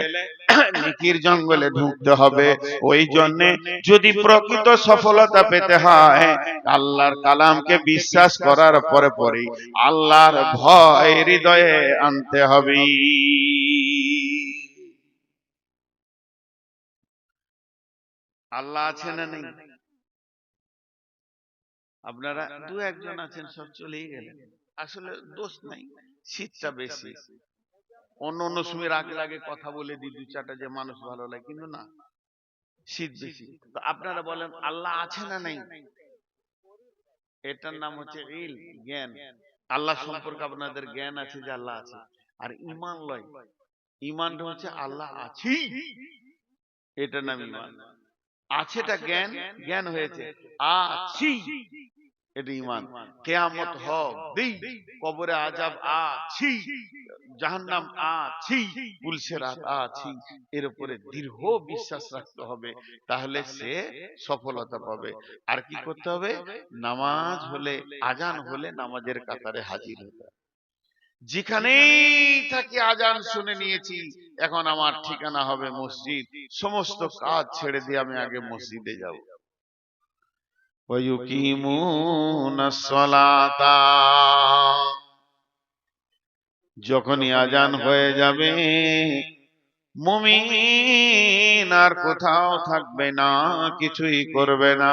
নেকির জঙ্গলে ঢুকতে হবে। ওই জন্যে যদি প্রকৃত সফলতা পেতে হয়, আল্লাহর কালামকে বিশ্বাস করার পরে পরেই আল্লাহর ভয় হৃদয়ে আনতে হবে। আল্লাহ আছে না নেই? আপনারা দু একজন আছেন, সব চলেই গেলেন। আসলে দোষ নাই, শীতটা বেশি। অন্য অন্য সময় আগে আগে কথা বলে দিই দু চারটা যে মানুষ ভালো লাগে, কিন্তু না, শীত বেশি। তো আপনারা বলেন আল্লাহ আছে না নাই? এটার নাম হচ্ছে ইল, জ্ঞান। আল্লাহ সম্পর্কে আপনাদের জ্ঞান আছে যে আল্লাহ আছে। আর ঈমান লয়, ঈমানটা হচ্ছে আল্লাহ আছি, এটার নাম ঈমান। আছেটা জ্ঞান, জ্ঞান হয়েছে আছি। এটা ঈমান। কিয়ামত হবেই, কবরে আযাব আছি, জাহান্নাম আছি, পুলসিরাত আছি, এর উপরে দৃঢ় বিশ্বাস রাখতে হবে, তাহলে সে সফলতা পাবে। আর কি করতে হবে? নামাজ হলে, আজান হলে নামাজের কাতারে হাজির হতে হবে। যেখানেই থাকি আজান শুনে নিয়েছি, এখন আমার ঠিকানা হবে মসজিদ, সমস্ত কাজ ছেড়ে দিয়ে আমি আগে মসজিদে যাব। ওয়ায়ুকিমুনাস সালাতা, যখনই আজান হয়ে যাবে মুমিন আর কোথাও থাকবে না, কিছুই করবে না,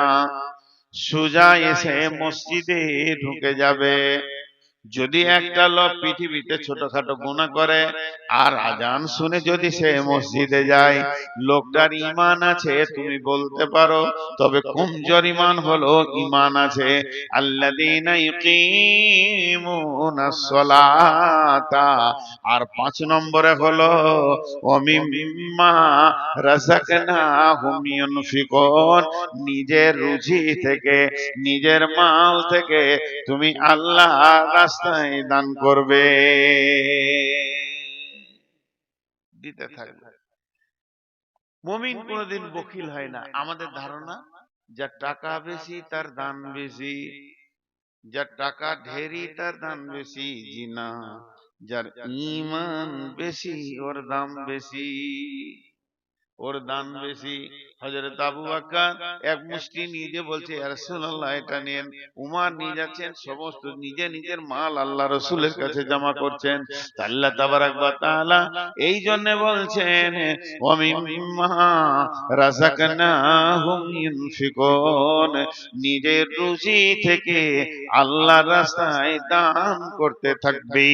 সোজা এসে মসজিদে ঢুকে যাবে। যদি একটা লোক পৃথিবীতে ছোটখাটো গুনাহ করে আর আজান শুনে যদি সে মসজিদে যায়, লোকটার ঈমান আছে তুমি বলতে পারো, তবে কমজোর ঈমান হলো ঈমান আছে। আল্লাযীনা ইউকিমুনাস সালাতা, আর 5 নম্বরে হলো ওয়া মিম্মা রাযাকনাহুম ইউনফিকুন, নিজের রুজি থেকে, নিজের মাল থেকে তুমি আল্লাহ রাস্তায় দান করবে, দিতে থাকবে। মুমিন কোনোদিন বখিল হয় না। আমাদের ধারণা যার টাকা বেশি তার দান বেশি, যার টাকা ঢেরি তার দান বেশি, জি না, যার ঈমান বেশি ওর দাম বেশি, ওর দান বেশি। হযরত আবু বকর এক মুষ্টি নিজে বলছে, ইয়া রাসূলুল্লাহ এটা নেন। উমর নিয়ে যাচ্ছেন, সমস্ত নিজে নিজের মাল আল্লাহ রাসূলের কাছে জমা করছেন। আল্লাহ তাবারাক ওয়া তাআলা এই জন্য বলছেন ওয়া মিম্মা রাযাকনাহুম ইউনফিকুন, নিজের রুজি থেকে আল্লাহর রাস্তায় দান করতে থাকবে।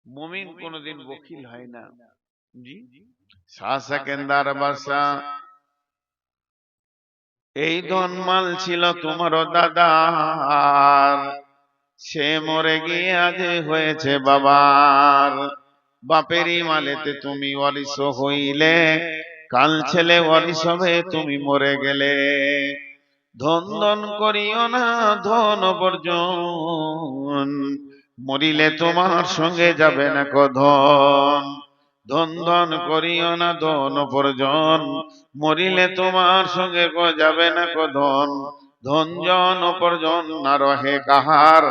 মুমিন কোনদিন বখিল হয় না। জি, শাহ সেকেন্দার বাদশাহ, এই ধনমাল ছিল তোমার দাদার, সে মরে গিয়ে আজ হয়েছে বাবার। বাপেরই মালেতে তুমি ওয়ারিস হইলে, কাল ছেলে ওয়ারিস হবে তুমি মরে গেলে। ধন ধন করিও না ধন বর্জন, মরিলে তোমার সঙ্গে যাবে না ধন। ধন ধন করিও না ধন উপার্জন, মরিলে তোমার সঙ্গে যাবে না ধন। ধন জন উপার্জন না রহে কাহার,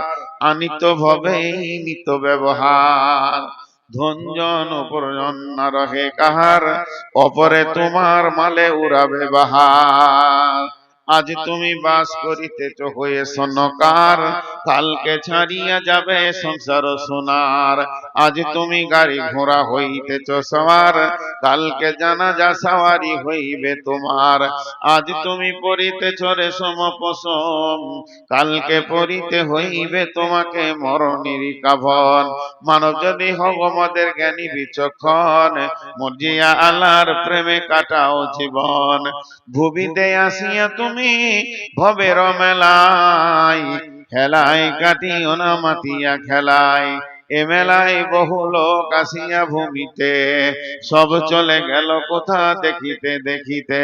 আনিত ভবেই নিত ব্যবহার। ধন জন উপার্জন না রহে কাহার, অপরে তোমার মালে উড়াবে বাহার। আজ তুমি বাস করিতেছ হয়ে সনকার, কালকে ছাড়িয়া যাবে সংসার সোনার। আজ তুমি গাড়ি ঘোড়া হইতেছ সওয়ার, কালকে জানাজা সওয়ারি হইবে তোমার। আজ তুমি পরিতেছ রেশম পশম, কালকে পরিতে হইবে তোমাকে মরণের কাফন। মানব যদি হও আমাদের জ্ঞানী বিচক্ষণ, মর্জিয়া আল্লাহর প্রেমে কাটাও জীবন। ভুবিতে আসিয়া তুমি ভবের মেলায়, খেলায় কাটিও না মাতিয়া খেলায়। এ মেলায় বহু লোক আসিয়া ভূমিতে, সব চলে গেল কোথা দেখিতে দেখিতে।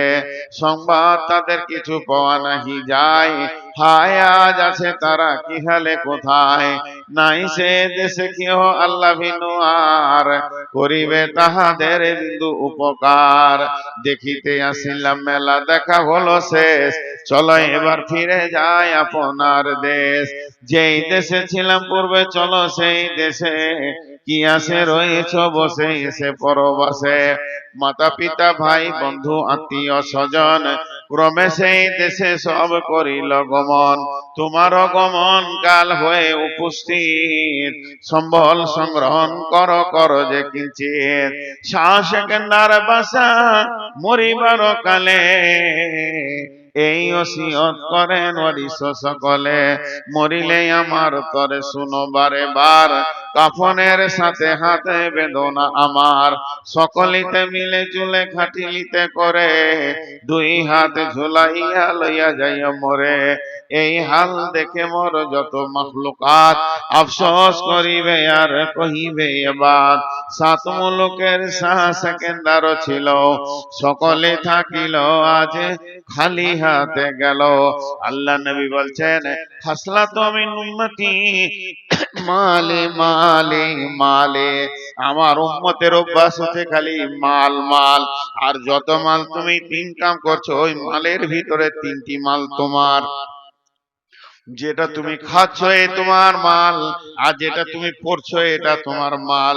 সংবাদ তাদের কিছু পাওয়া নাহি যায়, হায় আজ আছে তারা কি হালে কোথায়। নাই সে দেশে কেহ আল্লাহ ভিনু আর, করিবে তাহাদের বিন্দু উপকার। দেখিতে আসিলাম মেলা দেখা হলো শেষ, চলো এবার ফিরে যায় আপনার দেশ। যেই দেশে ছিলাম পূর্বে চলো সেই দেশে, কি আসে রয়েছ বসে এসে পরবাসে। মাতা পিতা ভাই বন্ধু আত্মীয় স্বজন, ক্রমে সেই দেশে সব করিল গমন। তোমার গমন কাল হয়ে উপস্থিত, সম্বল সংগ্রহণ কর যে কিঞ্চিত। শাহ সেকেন্দার বাসা মরিবার কালে, এই ওসিয়ত করেন ওয়ারিস সকলে। মরিলে আমার তরে শুনো বারে বার, কাফনের সাথে হাতে বেদনা আমার, সকলিতে মিলে চুলে খাটিলিতে করে, দুই হাত ঝুলাইয়া লইয়া যাইয়া মরে। এই হাল দেখে মোর যত মখলুকাত আফসোস করিবে আর কহিবে এবার, সাত মুলুকের শাহ সেকেন্দার ছিল, সকলে থাকিল আজ খালি হাতে গেল। আল্লাহ নবী বলছেন, খাসলাতু মিন উম্মতি মালে মালে মালে, আমার উম্মতের অভ্যাস হচ্ছে খালি মাল মাল। আর যত মাল তুমি ইনকাম করছো, ওই মালের ভিতরে তিনটি মাল তোমার। যেটা তুমি খাচ্ছ এ তোমার মাল, আর যেটা তুমি পড়ছো এটা তোমার মাল,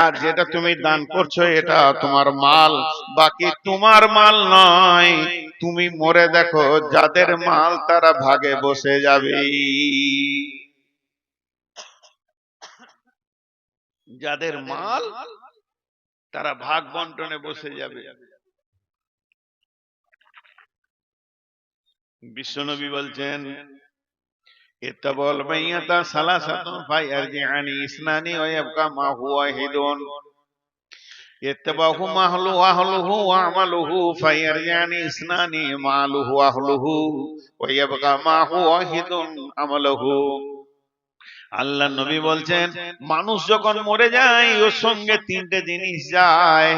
আর যেটা তুমি দান করছো এটা তোমার মাল। বাকি তোমার মাল নয়। তুমি মরে দেখো, যাদের মাল তারা ভাগে বসে যাবে, যাদের মাল তারা ভাগ বন্টনে বসে যাবে। বিশ্বনবী বলছেন, ইত্তাবাল মাইয়াতা সালাসাতুন ফায়ারজিআনি ইসনানি ওয়া ইয়াবকা মা হুয়া ওয়াহিদুন, ইত্তাবাহু মাহলু আহলুহু ওয়া আমালুহু ফায়ারজিআনি ইসনানি মালুহু আহলুহু ওয়া ইয়াবকা মা হুয়া ওয়াহিদুন আমালুহু। আল্লাহ নবী বলছেন, মানুষ যখন মরে যায় ওর সঙ্গে তিনটে জিনিস যায়,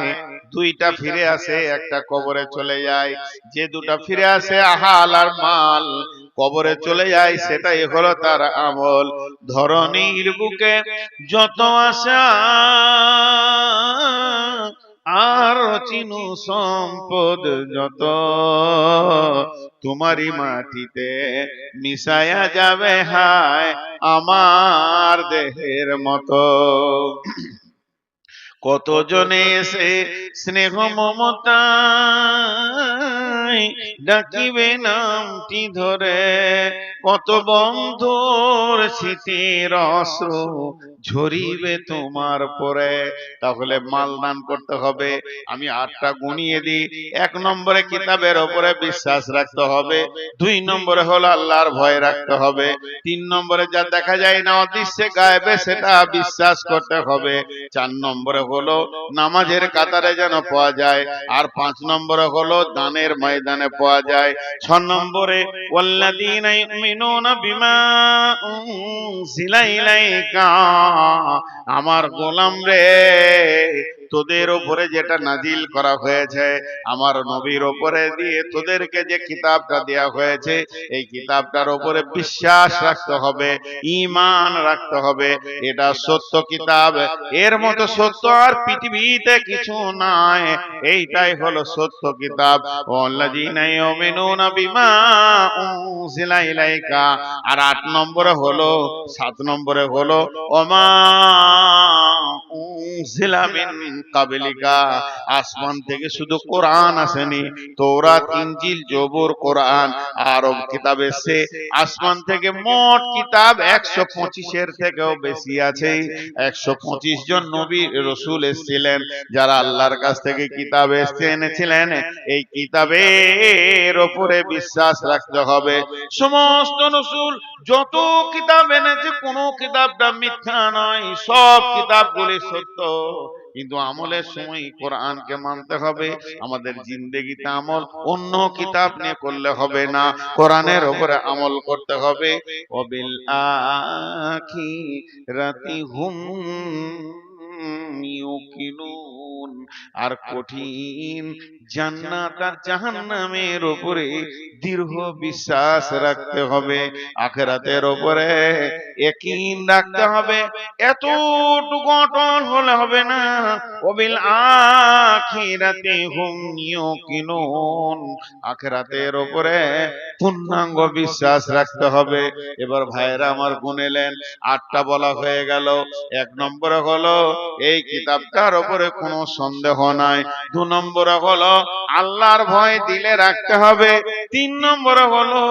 দুইটা ফিরে আসে, একটা কবরে চলে যায়। যে দুটা ফিরে আসে আহাল আর মাল, কবরে চলে যায় সেটাই হলো তার আমল। ধরণীর বুকে যত আশা আর চিনু সম্পদ যত, তোমারই মাটিতে মিশায়া যাবে হায় আমার দেহের মতো। কত জনে এসে স্নেহ মমতায় ডাকিবে নামটি ধরে, কত বন্ধুর স্মৃতির অশ্রু ঝরিবে তোমার পরে। তাহলে মাল দান করতে হবে। আমি 8টা গুনিয়ে দিই। 1 নম্বরে কিতাবের উপরে বিশ্বাস রাখতে হবে, 2 নম্বরে হলো আল্লাহর ভয় রাখতে হবে, 3 নম্বরে যা দেখা যায় না অদৃশ্যে গায়েবে সেটা বিশ্বাস করতে হবে, 4 নম্বরে হলো নামাজের কাতারে যেন পাওয়া যায়, আর 5 নম্বরে হলো দানের ময়দানে পাওয়া যায়, 6 নম্বরে ওয়াল্লাযীনা ইউমিনুনা বিমা উনজিলা ইলাইকা, আমার গোলাম রে, তোদের উপরে যেটা নাজিল করা হয়েছে, আমার নবীর উপরে দিয়ে তোদেরকে যে কিতাবটা দেয়া হয়েছে, এই কিতাবটার উপরে বিশ্বাস রাখতে হবে, ঈমান রাখতে হবে। এটা সত্য কিতাব, এর মতো সত্য আর পৃথিবীতে কিছু নাই। এইটাই হলো সত্য কিতাব। ওয়াল্লাযীনা ইউমিনুনা বিমা উনজিলা ইলাইকা। আর 8 নম্বরে হলো, 7 নম্বরে হলো ওমা উনজিলা মিন কাবলিকা। আসমান থেকে শুধু কোরআন আসেনি, তৌরাত, ইনজিল, জবুর, কোরআন, আরব কিতাব এসেছে। আসমান থেকে মোট কিতাব 125 থেকেও বেশি আছে। 125 জন নবী রাসূল এসেছিলেন, যারা আল্লাহর কাছ থেকে কিতাব এনেছিলেন। এই কিতাবের উপরে বিশ্বাস রাখতে হবে। সমস্ত রাসূল যত কিতাব এনেছে, কোন কিতাবটা মিথ্যা নয়, সব কিতাবগুলি সত্য। কিন্তু আমলের সময় কোরআনকে মানতে হবে। আমাদের জিন্দেগিতে আমল অন্য কিতাব নিয়ে করলে হবে না, কোরআনের উপরে আমল করতে হবে। ওয়াবিল আখিরাতি হুম ইউকিনুন। আর কঠিন জান্নাত আর জাহান্নামের উপরে দৃঢ় বিশ্বাস রাখতে হবে, আখিরাতের উপরে ইয়াকিন রাখতে হবে। এতটুকু অটল হলে হবে না। ওয়াবিল আখিরাতি হুম ইউকিনুন, আখিরাতের উপরে পূর্ণাঙ্গ বিশ্বাস রাখতে হবে। এবার ভাইরা আমার গুনেলেন, 8টা বলা হয়ে গেল। 1 নম্বরে হলো এই কিতাবটার উপরে কোনো সন্দেহ নাই। 2 নম্বরে হলো আল্লাহর ভয় দিলে রাখতে হবে। 3 নম্বরে হলো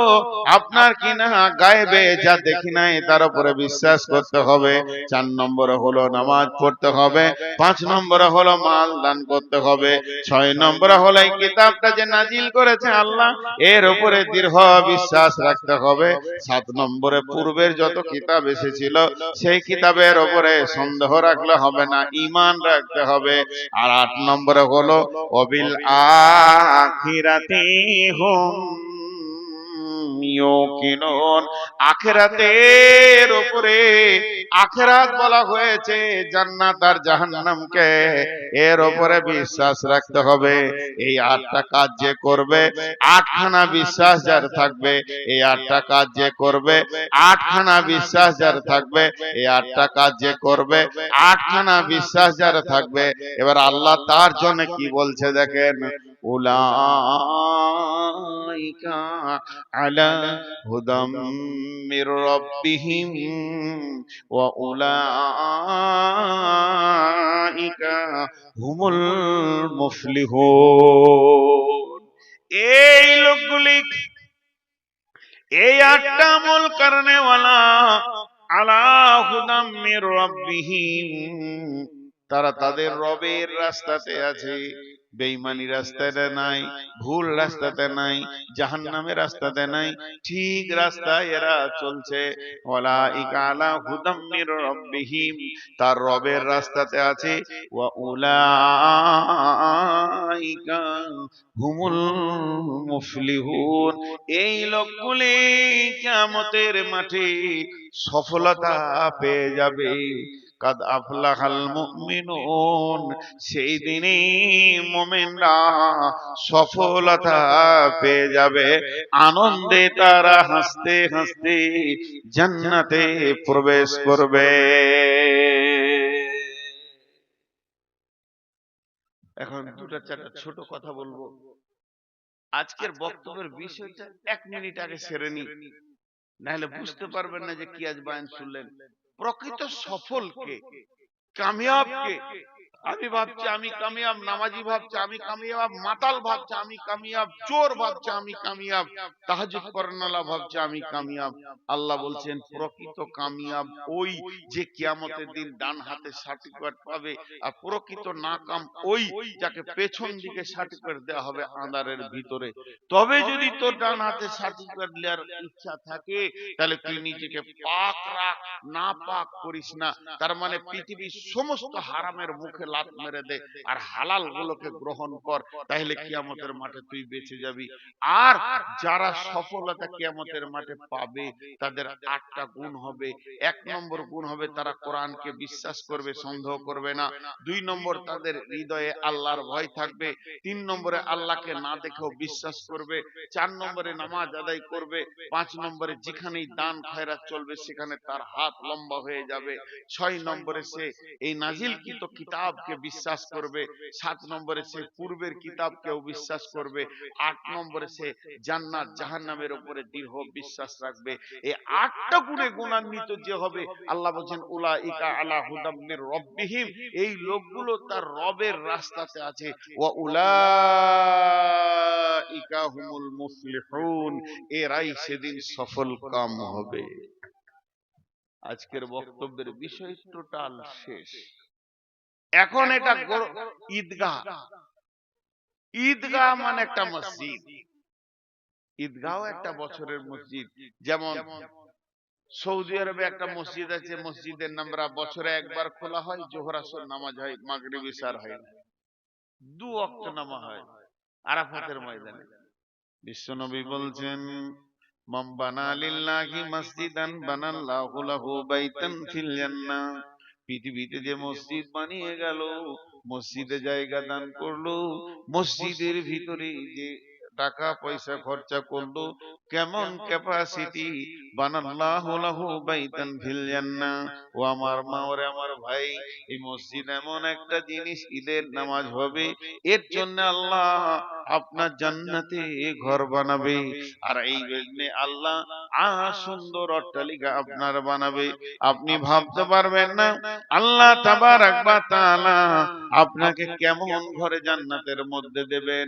আপনার কিনা গায়েবে যা দেখি নাই তার উপরে বিশ্বাস করতে হবে। 4 নম্বরে হলো নামাজ পড়তে হবে। 5 নম্বরে হলো মাল দান করতে হবে। 6 নম্বরে হলো এই কিতাবটা যে নাজিল করেছে আল্লাহ এর উপরে দৃঢ় বিশ্বাস রাখতে হবে। 7 নম্বরে পূর্বের যত কিতাব এসেছিল সেই কিতাবের উপরে সন্দেহ রাখলে হবে না, ঈমান রাখতে হবে। আর 8 নম্বরে হলো ওয়াবিল আখিরাতি হুম ইউকিনুন, আখিরাতের উপরে, আখিরাত বলা হয়েছে জান্নাত আর জাহান্নামকে, এর উপরে বিশ্বাস রাখতে হবে। এই 8টা কাজ যে করবে, 8খানা বিশ্বাস যার থাকবে, এই 8টা কাজ যে করবে, 8খানা বিশ্বাস যার থাকবে, এই 8টা কাজ যে করবে, 8খানা বিশ্বাস যার থাকবে। এবার আল্লাহ তার জন্য কি বলছে দেখেন, উলাইকা আলা হুদাম মির রাব্বিহিম ওয়া উলাইকা হুমুল মুফলিহুন। এই লোকগুলি, এই 8টা আমল করনে ওয়ালা আলা হুদাম মির রাব্বিহিম, তারা তাদের রবের রাস্তাতে আছে, বেঈমানি রাস্তাতে নাই, ভুল রাস্তাতে নাই, জাহান্নামের রাস্তাতে নাই, ঠিক রাস্তায় এরা চলছে। ওয়ালাইকা আলা হুদাম মির রাব্বিহিম, তার রবের রাস্তাতে আছে। ওয়া উলাইকা হুমুল মুফলিহুন, এই লোকগুলি কিয়ামতের মাঠে সফলতা পেয়ে যাবে। কাদ আফলাহাল মুমিনুন, সেই দিনই মুমিনরা সফলতা পেয়ে যাবে। আনন্দে তারা হাসতে হাসতে জান্নাতে প্রবেশ করবে। এখন 2-4টা ছোট কথা বলবো। আজকের বক্তব্যের বিষয়টা 1 মিনিট আগে সেরে নি, নাহলে বুঝতে পারবেন না যে কি আজ বয়ান শুনলেন। প্রকৃত সফল কে, কামিয়াব কে? আমি ভাবছি আমি কামিয়াব, নামাজি ভাবছে আমি কামিয়াব, মাতাল ভাবছে আমি কামিয়াব, চোর ভাবছে আমি কামিয়াব, তাহাজ্জুদ করানোওয়ালা ভাবছে আমি কামিয়াব। আল্লাহ বলছেন প্রকৃত কামিয়াব ওই যে কিয়ামতের দিন ডান হাতে সার্টিফিকেট পাবে, আর প্রকৃত নাকাম ওই যাকে পেছন দিকে সার্টিফিকেট দেওয়া হবে আঁধারের ভিতরে। তবে যদি তোর ডান হাতে সার্টিফিকেট নেওয়ার ইচ্ছা থাকে তাহলে তুই নিজেকে পাক রাখ, না পাক করিস না। তার মানে পৃথিবীর সমস্ত হারামের মুখে লাত মেরে দে আর হালাল গুলোকে গ্রহণ কর, তাহলে কিয়ামতের মাঠে তুই বেঁচে যাবি। আর যারা সফলতা কিয়ামতের মাঠে পাবে তাদের 8টা গুণ হবে। 1 নম্বর গুণ হবে তারা কোরআনকে বিশ্বাস করবে, সন্দেহ করবে না। 2 নম্বর তাদের হৃদয়ে আল্লাহর ভয় থাকবে। 3 নম্বরে আল্লাহকে না দেখেও বিশ্বাস করবে। 4 নম্বরে নামাজ আদায় করবে। 5 নম্বরে যেখানেই দান খয়রাত চলবে সেখানে তার হাত লম্বা হয়ে যাবে। 6 নম্বরে সে এই নাজিলকৃত কিতাবকে বিশ্বাস করবে। 7 নম্বরে সে পূর্বের কিতাবকেও বিশ্বাস করবে। 8 নম্বরে সে জান্নাত জাহান্নামের উপরে দৃঢ় বিশ্বাস রাখবে। এই 8টা গুণে গুণান্বিত যে হবে, আল্লাহ বলেন উলাইকা আলা হুদাম মির রাব্বিহিম, এই লোকগুলো তার রবের রাস্তাতে আছে। ওয়া উলাইকা হুমুল মুফলিহুন, এরাই সেদিন সফল কাম হবে। আজকের বক্তব্যের বিষয় টোটাল শেষ। এখন এটা ঈদগাহ। ঈদগাহ মানে একটা মসজিদ। ঈদগাহ একটা বছরের মসজিদ। যেমন সৌদি আরবে একটা মসজিদ আছে, মসজিদের নাম বছরে একবার খোলা হয়, জোহর আসর নামাজ হয়, মাগরিব ইশার হয় না, 2 ওয়াক্ত নামাজ হয় আরাফাতের ময়দানে। বিশ্বনবী বলছেন মান বানা লিল্লাহি মসজিদান বানাল্লাহু লাহু বাইতান ফিল জান্নাহ, পৃথিবীতে যে মসজিদ বানিয়ে গেল, মসজিদে জায়গা দান করলো, মসজিদের ভিতরে যে টাকা পয়সা খরচা করলো, কেমন ক্যাপাসিটি, বানাল্লাহু লাহু বাইতান ফিল জান্নাহ। ও আমার মা, ওরে আমার ভাই, এই মসজিদ এমন একটা জিনিস, ঈদের নামাজ হবে, এর জন্য আল্লাহ আপনার জান্নাতে ঘর বানাবে। আর এই জন্য আল্লাহ সুন্দর অট্টালিকা আপনার বানাবে। আপনি ভাবতে পারবেন না আল্লাহ তাবারাক ওয়া তাআলা আপনাকে কেমন ঘরে জান্নাতের মধ্যে দেবেন।